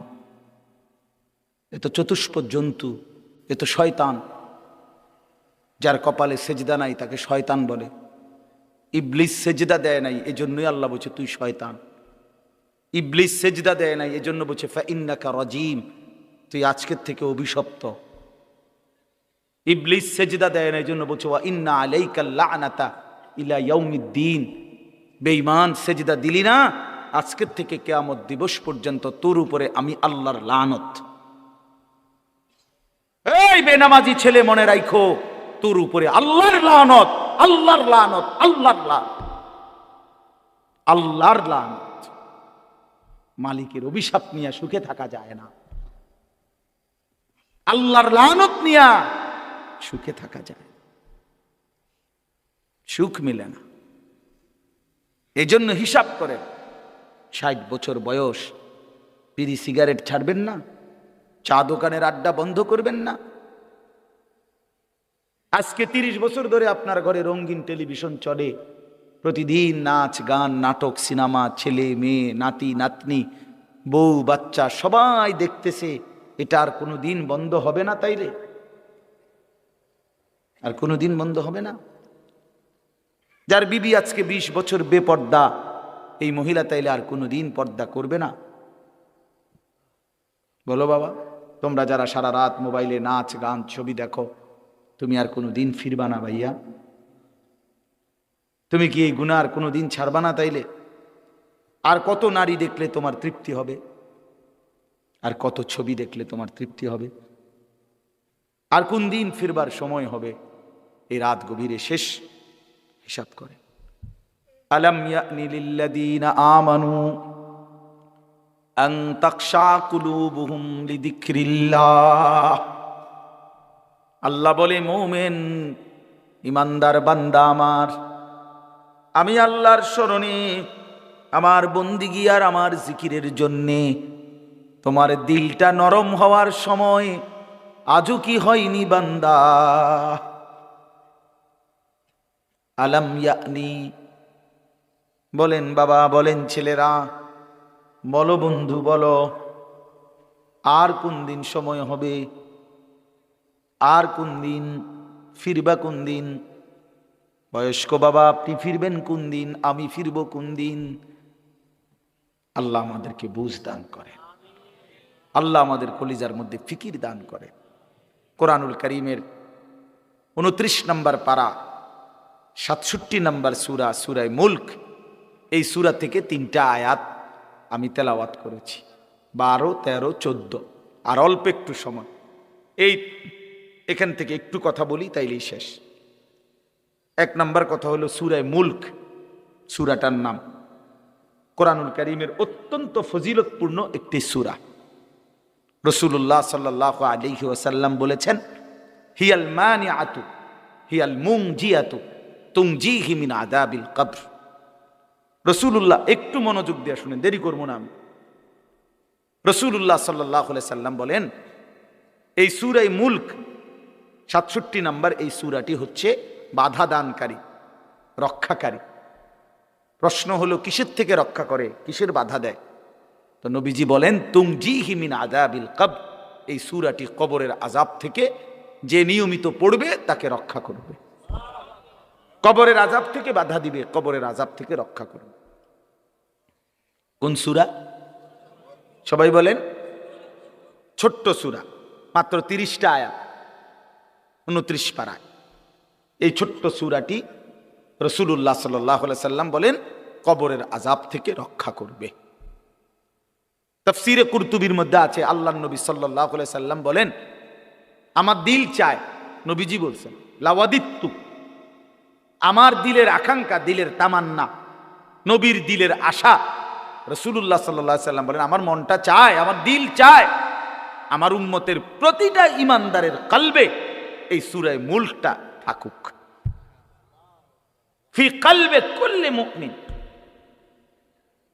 এ তো চতুষ্পদ জন্তু, এ তো শয়তান। যার কপালে সেজদা নাই তাকে শয়তান বলে। ইবলিস সেজদা দেয় নাই, এজন্যই আল্লাহ বলছে তুই শয়তান। ইবলিস সেজদা দেয় নাই, এজন্য বলছে ফাইন্নাকা রাজিম, তুই আজকের থেকে অভিশপ্ত। ইবলিস সেজদা দেয় না, এজন্য বলছে ওয়া ইন্না আলাইকাল লা'নাতা ইলা ইয়াউমিদ্দিন, বেঈমান সেজদা দিলি না, আজকের থেকে কিয়ামত দিবস পর্যন্ত তোর উপরে আমি আল্লাহর লানত। এই বেনামাজি ছেলে মনে রাখো, তোর উপরে আল্লাহর লানত, আল্লাহর লানত, আল্লাহর লানত, আল্লাহর লানত। মালিকের অভিশাপ নিয়ে সুখে থাকা যায় না, আল্লাহর লানত নিয়ে সুখে থাকা যায়, সুখ মিলে না। এজন্য হিসাব করেন, 60 বছর বয়স, বিড়ি সিগারেট ছাড়বেন না, চা দোকানের আড্ডা বন্ধ করবেন না। আজকে 30 বছর ধরে আপনার ঘরে রঙিন টেলিভিশন চলে, প্রতিদিন নাচ গান নাটক সিনেমা, ছেলে মেয়ে নাতি নাতনি বউ বাচ্চা সবাই দেখতেছে, এটা আর কোনোদিন বন্ধ হবে না? তাইলে আর কোনোদিন বন্ধ হবে না? যার বিবি আজকে 20 বছর বেপর্দা, এই মহিলা তাইলে আর কোনোদিন পর্দা করবে না? বলো বাবা, তোমরা যারা সারা রাত মোবাইলে নাচ গান ছবি দেখো, তুমি আর কোনোদিন ফিরবা না ভাইয়া? তুমি কি এই গুনাহ আর কোনোদিন ছাড়বা না? তাইলে আর কত নারী দেখলে তোমার তৃপ্তি হবে? আর কত ছবি দেখলে তোমার তৃপ্তি হবে? আর কোন দিন ফিরবার সময় হবে? এই রাত গভীরে শেষ হিসাব করে। আলাম ইয়ানি লিল্লাযীনা আমানু আন তাখশা কুলুবুহুম লিযিকরিল্লাহ। আল্লাহ বলে, মুমিন ইমানদার বান্দা আমার, আমি আল্লাহর স্মরণে, আমার বন্দিগি আর আমার জিকিরের জন্যে তোমার দিলটা নরম হওয়ার সময় আজও কি হয়নি বান্দা? আলাম ইয়ানি, বলেন বাবা, বলেন ছেলেরা, বলো বন্ধু, বলো, আর কোন দিন সময় হবে? আর কোন দিন ফিরবা? কোন দিন? বয়স্ক বাবা, আপনি ফিরবেন কোন দিন? আমি ফিরবো কোন দিন? আল্লাহ আমাদেরকে বুঝ দান করে, আল্লাহ আমাদের কলিজার মধ্যে ফিকির দান করে। কোরআনুল কারীমের 29 নম্বর পারা, 67 নম্বর সূরা, সূরায়ে মুলক, এই সূরা থেকে 3টা আয়াত আমি তেলাওয়াত করেছি, 12, 13, 14। আর অল্প একটু সময়, এখান থেকে একটু কথা বলি তাইলেই শেষ। 1 নম্বর কথা হলো সূরায়ে মুলক, সূরাটার নাম। কোরআনুল কারীমের অত্যন্ত ফজিলতপূর্ণ একটি সূরা। রাসূলুল্লাহ সাল্লাল্লাহু আলাইহি ওয়াসাল্লাম বলেছেন, হিয়াল মানিআতু হিয়াল মুনজিয়াতু তুনজিহি মিন আযাবিল কবর। রাসূলুল্লাহ, একটু মনোযোগ দিয়ে শুনেন, দেরি করব না আমি। রাসূলুল্লাহ সাল্লাল্লাহু আলাইহি সাল্লাম বলেন, এই সূরা মুলক 67 নম্বর এই সূরাটি হচ্ছে বাধা দানকারী, রক্ষাকারী। প্রশ্ন হলো কিসের থেকে রক্ষা করে, কিসের বাধা দেয়? তো নবীজি বলেন তুনজিহি মিন আযাবিল কবর, এই সূরাটি কবরের আযাব থেকে যে নিয়মিত পড়বে তাকে রক্ষা করবে, কবরের আযাব থেকে বাধা দিবে, কবরের আযাব থেকে রক্ষা করবে। কোন সূরা? সবাই বলেন। ছোট্ট সূরা, মাত্র 30টা আয়াত, 29 পারায়। এই ছোট্ট সূরাটি রাসূলুল্লাহ সাল্লাল্লাহু আলাইহি সাল্লাম বলেন কবরের আযাব থেকে রক্ষা করবে। তাফসীরে কুরতুবীর মধ্যে আছে, আল্লাহর নবী সাল্লাল্লাহু আলাইহি সাল্লাম বলেন, আমার দিল চায়, নবীজি বলছেন, লাওয়াদিত্তু, আমার দিলের আকাঙ্ক্ষা, দিলের তামান্না, নবীর দিলের আশা। রাসূলুল্লাহ সাল্লাল্লাহু আলাইহি সাল্লাম বলেন, আমার মনটা চায়, আমার দিল চায়, আমার উম্মতের প্রতিটা ঈমানদারের কলবে এই সূরা মুলকটা থাকুক। ফি কলবে কুল্লি মুমিন,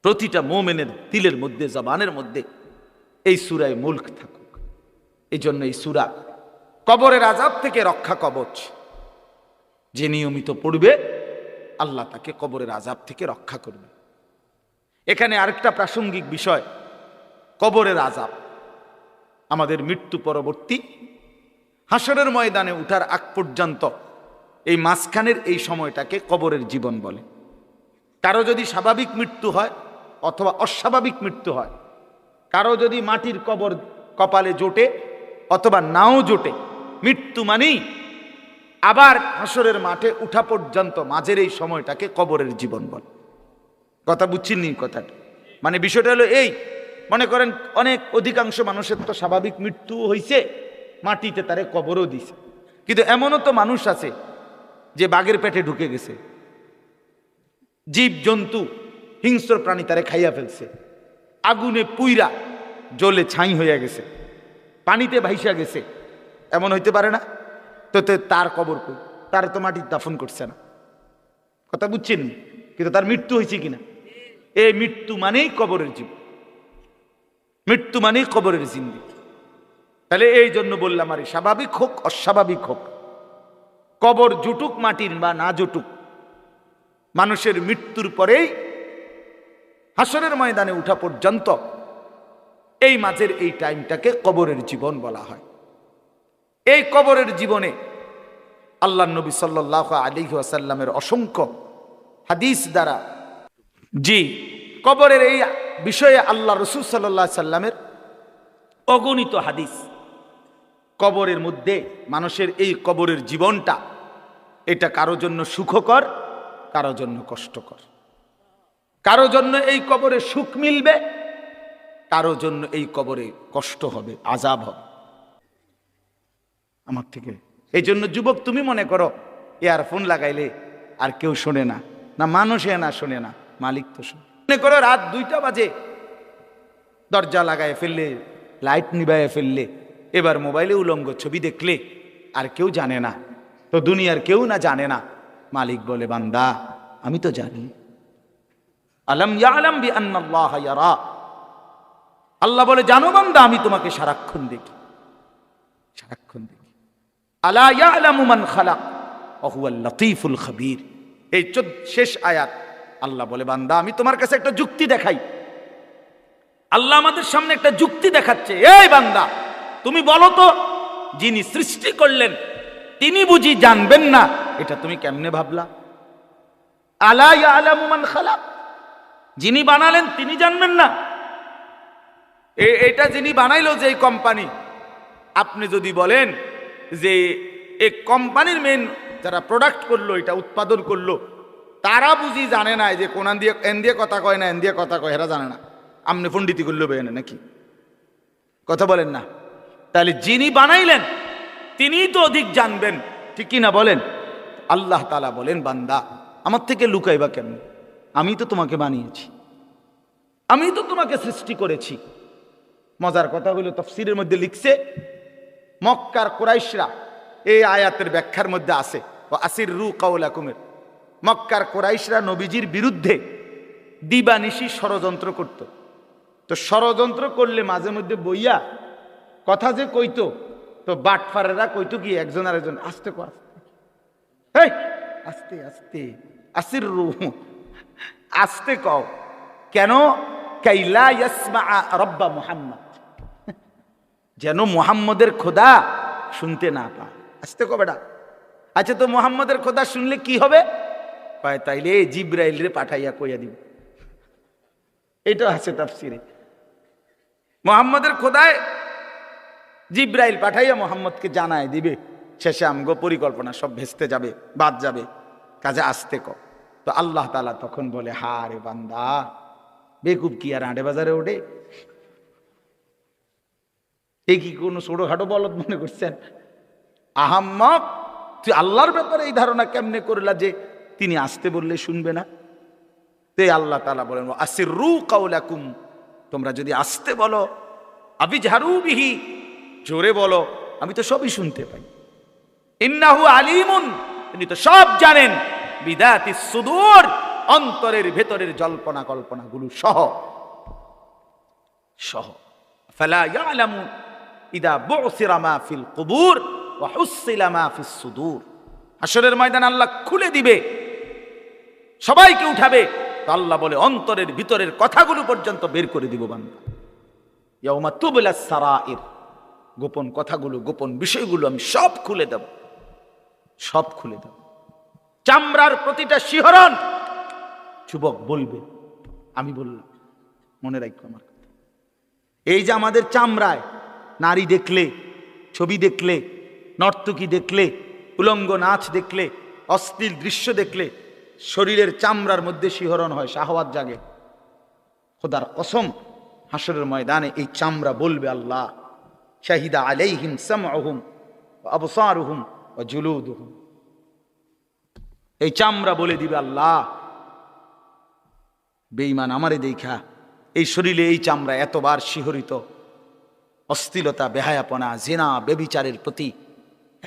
প্রতিটা মুমিনের দিলের মধ্যে, জবানের মধ্যে এই সূরা মুলক থাকুক। এই জন্য এই সূরা কবরের আযাব থেকে রক্ষা কবচ। যে নিয়মিত পড়বে আল্লাহ তাকে কবরের আযাব থেকে রক্ষা করবে। এখানে আরেকটা প্রাসঙ্গিক বিষয়, কবরের আযাব আমাদের মৃত্যু পরবর্তী হাসরের ময়দানে উঠার আগ পর্যন্ত এই মাঝখানের এই সময়টাকে কবরের জীবন বলে। কারো যদি স্বাভাবিক মৃত্যু হয় অথবা অস্বাভাবিক মৃত্যু হয়, কারো যদি মাটির কবর কপালে জোটে অথবা নাও জোটে, মৃত্যু মানেই আবার হাসরের মাঠে উঠা পর্যন্ত মাঝের এই সময়টাকে কবরের জীবন বলে। কথা বুঝছেন নি কথাটা? মানে বিষয়টা হলো এই, মনে করেন অনেক অধিকাংশ মানুষের তো স্বাভাবিক মৃত্যু হয়েছে, মাটিতে তারে কবরও দিছে, কিন্তু এমনও তো মানুষ আছে যে বাঘের পেটে ঢুকে গেছে, জীব জন্তু হিংস্র প্রাণী তারে খাইয়া ফেলছে, আগুনে পুইরা জ্বলে ছাই হইয়া গেছে, পানিতে ভাইসা গেছে, এমন হইতে পারে না? তো তার কবর কই? তার তো মাটির দাফন করছে না। কথা বুঝছেন? কিন্তু তার মৃত্যু হয়েছে কিনা? এই মৃত্যু মানেই কবরের জীবন, মৃত্যু মানেই কবরের জিন্দেগি। তাহলে এই জন্য বললাম, আরে স্বাভাবিক হোক অস্বাভাবিক হোক, কবর জুটুক মাটির বা না জুটুক, মানুষের মৃত্যুর পরেই হাসরের ময়দানে উঠা পর্যন্ত এই মাঝের এই টাইমটাকে কবরের জীবন বলা হয়। এই কবরের জীবনে আল্লাহর নবী সাল্লাল্লাহু আলাইহি ওয়াসাল্লামের অসংখ্য হাদিস দ্বারা, জি, কবরের এই বিষয়ে আল্লাহ রাসূল সাল্লাল্লাহু আলাইহি সাল্লামের অগণিত হাদিস। কবরের মধ্যে মানুষের এই কবরের জীবনটা, এটা কারো জন্য সুখকর, কারো জন্য কষ্টকর, কারো জন্য এই কবরে সুখ মিলবে, কারো জন্য এই কবরে কষ্ট হবে, আযাব হবে। আমার থেকে এই জন্য যুবক, তুমি মনে করো ইয়ারফোন লাগাইলে আর কেউ শোনে না, না মানুষে না শোনে না, মালিক তো শোনে। মনে করো রাত 2টা বাজে, দরজা লাগায় ফেললে, লাইট নিভাইয়া ফেললে, এবার মোবাইলে উলঙ্গ ছবি দেখলে আর কেউ জানে না, তো দুনিয়ার কেউ না জানে না, মালিক বলে, বান্দা আমি তো জানি। আলম ইয়ালাম বিআন্নাল্লাহ ইয়ারা, আল্লাহ বলে, জানো বান্দা আমি তোমাকে সারাক্ষণ দেখি, সারাক্ষণ দেখি। আলা ইয়ালামু মান খালাক ওয়া হুয়াল লতীফুল খবীর। এই শেষ আয়াত আল্লাহ বলে, বান্দা আমি তোমার কাছে একটা যুক্তি দেখাই। আল্লাহ আমাদের সামনে একটা যুক্তি দেখাচ্ছে, এই বান্দা তুমি বলো তো, যিনি সৃষ্টি করলেন তিনি বুঝি জানবেন না? এটা তুমি কেমনে ভাবলা? আলা ইয়ালামু মান খালাক, যিনি বানালেন তিনি জানবেন না? এটা যিনি বানাইলো, যে কোম্পানি, আপনি যদি বলেন যে এই কোম্পানির মেন যারা প্রোডাক্ট করলো, এটা উৎপাদন করলো, তারা বুঝি জানে না যে কোন দিয়ে এন দিয়ে কথা কয় না, এন দিয়ে কথা কয়, এরা জানে না, আপনি পণ্ডিতি করলো বেনে নাকি? কথা বলেন না? তাহলে যিনি বানাইলেন তিনিই তো অধিক জানবেন, ঠিক কি না বলেন? আল্লাহ তাআলা বলেন, বান্দা আমার থেকে লুকাইবা কেমন? আমি তো তোমাকে বানিয়েছি, আমি তো তোমাকে সৃষ্টি করেছি। মজার কথা হলো, তাফসীরের মধ্যে লিখছে, মক্কার কুরাইশরা এই আয়াতের ব্যাখ্যার মধ্যে আছে, ও আসিররু কাওলাকুম, মক্কার কুরাইশরা নবীজির বিরুদ্ধে দিবানিশি ষড়যন্ত্র করত। তো ষড়যন্ত্র করলে মাঝে মধ্যে বইয়া কথা যে কইতো, তো বাটফারেরা কইতো কি একজন আর একজন, আস্তে কো আস্তে, আস্তে আস্তে আসিররু, আস্তে কও। কেন? কাইলা ইয়াসমা রব্বা মুহাম্মদ, যেন মুহাম্মদের খোদা শুনতে না পায়। আস্তে কো বেটা। আচ্ছা, তো মুহাম্মদের খোদা শুনলে কি হবে? কয় তাইলে জিব্রাইল রে পাঠাইয়া কইয়া দিব। এটা আছে তাফসিরে। মুহাম্মদের খোদায় জিব্রাইল পাঠাইয়া মুহাম্মদকে জানায় দিবে, শেষে আমগো পরিকল্পনা সব ভেস্তে যাবে, বাদ যাবে, কাজে আসতে কও। তো আল্লাহ তাআলা তখন বলে, হা রে বান্দা, বেকুব কি আর আড়ে বাজারে ওঠে? এই কি কোনো ছোটখাটো বলদ মনে করছেন? আহাম্মক, তুই আল্লাহর ব্যাপারে এই ধারণা কেমনে করলা যে তিনি আসতে বললে শুনবে না? তে আল্লাহ তাআলা বলেন, আসিররু কাওলাকুম, তোমরা যদি আসতে বলো, আবিজহারু বিহি, জোরে বলো, আমি তো সবই শুনতে পাই। ইন্নাহু আলিমুন, তিনি তো সব জানেন, বিদাতিস সুদূর, অন্তরের ভেতরের জল্পনা কল্পনাগুলো সহ সহ। ফালা ইয়ালামু ইদা বুসিরা মা ফিল কুবুর ওয়া হুসিলা মা ফিস সুদূর, হাশরের ময়দান আল্লাহ খুলে দিবে, সবাইকে উঠাবে, তো আল্লাহ বলে অন্তরের ভিতরের কথাগুলো পর্যন্ত বের করে দিব বান্দা। ইয়াউমা তুবলাস সারাইর, গোপন কথাগুলো, গোপন বিষয়গুলো আমি সব খুলে দেব, সব খুলে দেব। চামড়ার প্রতিটা শিহরণ যুবক বলবে, আমি বললাম, মনে রাখো আমার কথা। এই যে আমাদের চামড়ায় নারী দেখলে, ছবি দেখলে, নর্তকী দেখলে, উলঙ্গ নাচ দেখলে, অশ্লীল দৃশ্য দেখলে শরীরের চামড়ার মধ্যে শিহরণ হয়, শাহওয়াত জাগে। খোদার কসম, হাশরের ময়দানে এই চামড়া বলবে, আল্লাহ শাহিদা আলাইহিম সামউহুম ওয়া আবসারুহুম ওয়া জুলুদুহুম, এই চামড়া বলে দিবে, আল্লাহ বেঈমান আমারে দেখা এই শরীরে এই চামড়া এতবার শিহরিত, অশ্লীলতা, বেহায়াপনা, জিনা, ব্যভিচারের প্রতি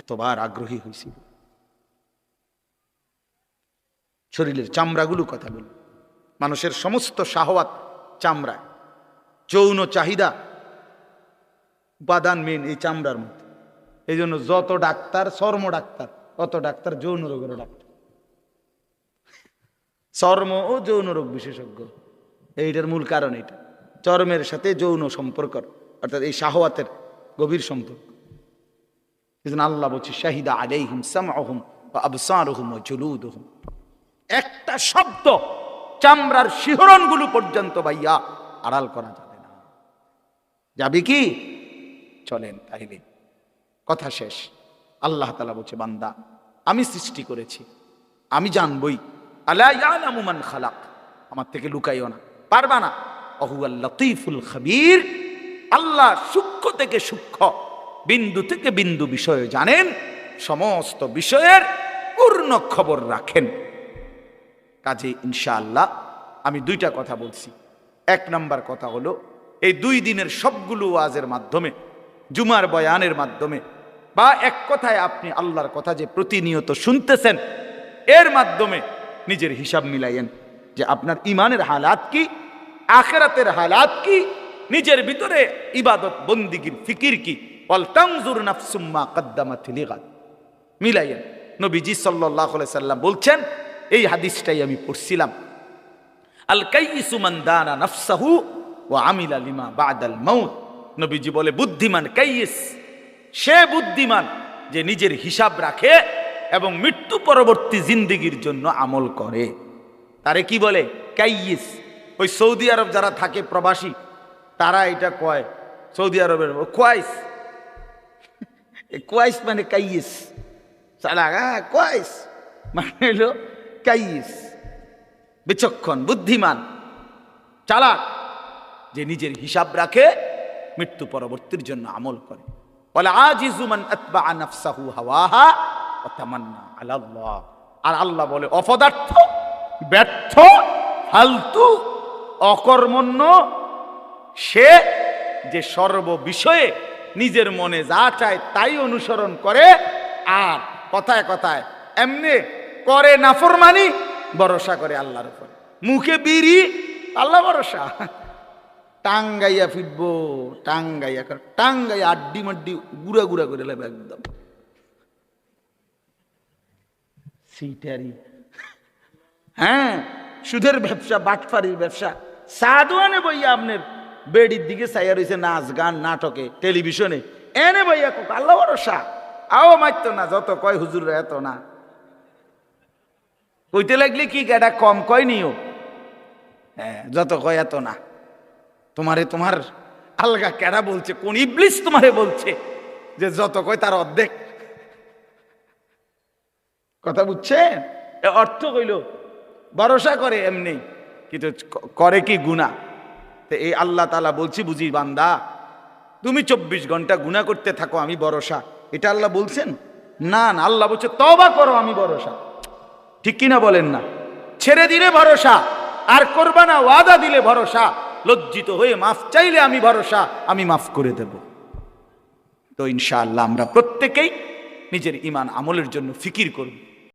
এতবার আগ্রহী হয়েছিল। শরীরের চামড়াগুলো কথা বলবে। মানুষের সমস্ত শাহওয়াত চামড়ায়, যৌন চাহিদা উপাদান মেন এই চামড়ার মধ্যে। এই জন্য যত ডাক্তার চর্ম ডাক্তার, তত ডাক্তার যৌন রোগের ডাক্তার, চর্ম ও যৌন রোগ বিশেষজ্ঞ। এইটার মূল কারণ এটা, চর্মের সাথে যৌন সম্পর্ক, অর্থাৎ এই শাহওয়াতের গভীর সম্পর্ক। এই জন্য আল্লাহ বলছে, শাহিদা আলাইহিম সামউহুম ওয়া আবসারুহুম ওয়া জুলুদুহুম, একটা শব্দ চামড়ার শিহরণগুলো পর্যন্ত ভাইয়া আড়াল করা যাবে না। যাবে কি? চলেন তাইলে, কথা শেষ। আল্লাহ তাআলা বলছে, বান্দা আমি সৃষ্টি করেছি, আমি জানবই। আলা ইয়ালামু মান খালাক, আমার থেকে লুকাইও না, পারবা না। ওহুয়াল লতীফুল খবীর, আল্লাহ সূক্ষ্ম থেকে সূক্ষ্ম, বিন্দু থেকে বিন্দু বিষয় জানেন, সমস্ত বিষয়ের পূর্ণ খবর রাখেন। কাজে ইনশাআল্লাহ আমি দুইটা কথা বলছি। এক নাম্বার কথা হলো, এই 2 দিনের সবগুলো ওয়াজের মাধ্যমে, জুমার বয়ানের মাধ্যমে, বা এক কথায় আপনি আল্লাহর কথা যে প্রতিনিয়ত শুনতেছেন, এর মাধ্যমে নিজের হিসাব মিলাইয়েন যে আপনার ইমানের হালাত কি, আখিরাতের হালাত কি, নিজের ভিতরে ইবাদত বন্দিগির ফিকির কি। ওয়াল তানজুর নাফসুম মা কদ্দামাত লিগাদ, মিলাইয়েন। নবীজি সাল্লাল্লাহু আলাইহি সাল্লাম বলছেন, এই হাদিসটাই আমি পড়ছিলাম, আল কাইয়িসু মান দানা নাফসাহু ওয়া আমিলা লিমা বাদাল মাউত। নবীজি বলে, বুদ্ধিমান কাইয়িস, সে বুদ্ধিমান যে নিজের হিসাব রাখে এবং মৃত্যু পরবর্তী জিন্দেগির জন্য আমল করে। তারে কি বলে? কাইয়িস। ওই সৌদি আরব যারা থাকে প্রবাসী, তারা এটা কয়, সৌদি আরবের কোয়াইস, কোয়াইস মানে কাইয়িস, সালা কোয়াইস মানে হলো কাইয়িস, বিচক্ষণ, বুদ্ধিমান, চালাক, যে নিজের হিসাব রাখে, মৃত্যু পরবর্তীর জন্য আমল করে। বলে আজিজু মান আতবা নাফসাহু হাওয়াহা ওয়া তামান্না আলা আল্লাহ। আর আল্লাহ বলে, অপদার্থ, ব্যর্থ, ফালতু, অকর্মণ্য সে যে সর্ব বিষয়ে নিজের মনে যা চায় তাই অনুসরণ করে, আর কথায় কথায় এমনি করে নাফরমানি, ভরসা করে আল্লাহর উপর। মুখে বিড়ি, আল্লাহ ভরসা। টাঙ্গাইয়া ফিরবো, টাঙ্গাইয়া আড্ডি মাড্ডি গুড়া গুড়া করে নেবে একদম সিটারি। হ্যাঁ, সুদের ব্যবসা, বাটফারির ব্যবসা। সাদওয়ানে বইয়া আপনার বেডির দিকে চাইয়া রয়েছে, নাচ গান নাটকে টেলিভিশনে, এনে বইয়া কোক আল্লাহ ভরসা। আও মারতো না, যত কয় হুজুররা এত না। কইতে লাগলে কি এটা কম কয় নিও, হ্যাঁ যত কয় এত না। তোমার আলগা কেডা বলছে, কোন ইবলিস তোমারে বলছে যে যত কয় তার অর্ধেক? কথা বুঝছে? অর্থ কইল ভরসা করে এমনি, কিন্তু করে কি গুনাহ। তো এই আল্লাহ তাআলা বলছি, বুঝি বান্দা তুমি 24 ঘন্টা গুনাহ করতে থাকো, আমি ভরসা। এটা আল্লাহ বলছেন? না না, আল্লাহ বলছে তওবা করো, আমি ভরসা। ঠিক কিনা বলেন না? ছেড়ে দিলে ভরসা, আর করবা না, ওয়াদা দিলে ভরসা, লজ্জিত হয়ে মাফ চাইলে আমি ভরসা, আমি মাফ করে দেব। তো ইনশাআল্লাহ আমরা প্রত্যেকেই নিজের ঈমান আমলের জন্য ফিকির করব।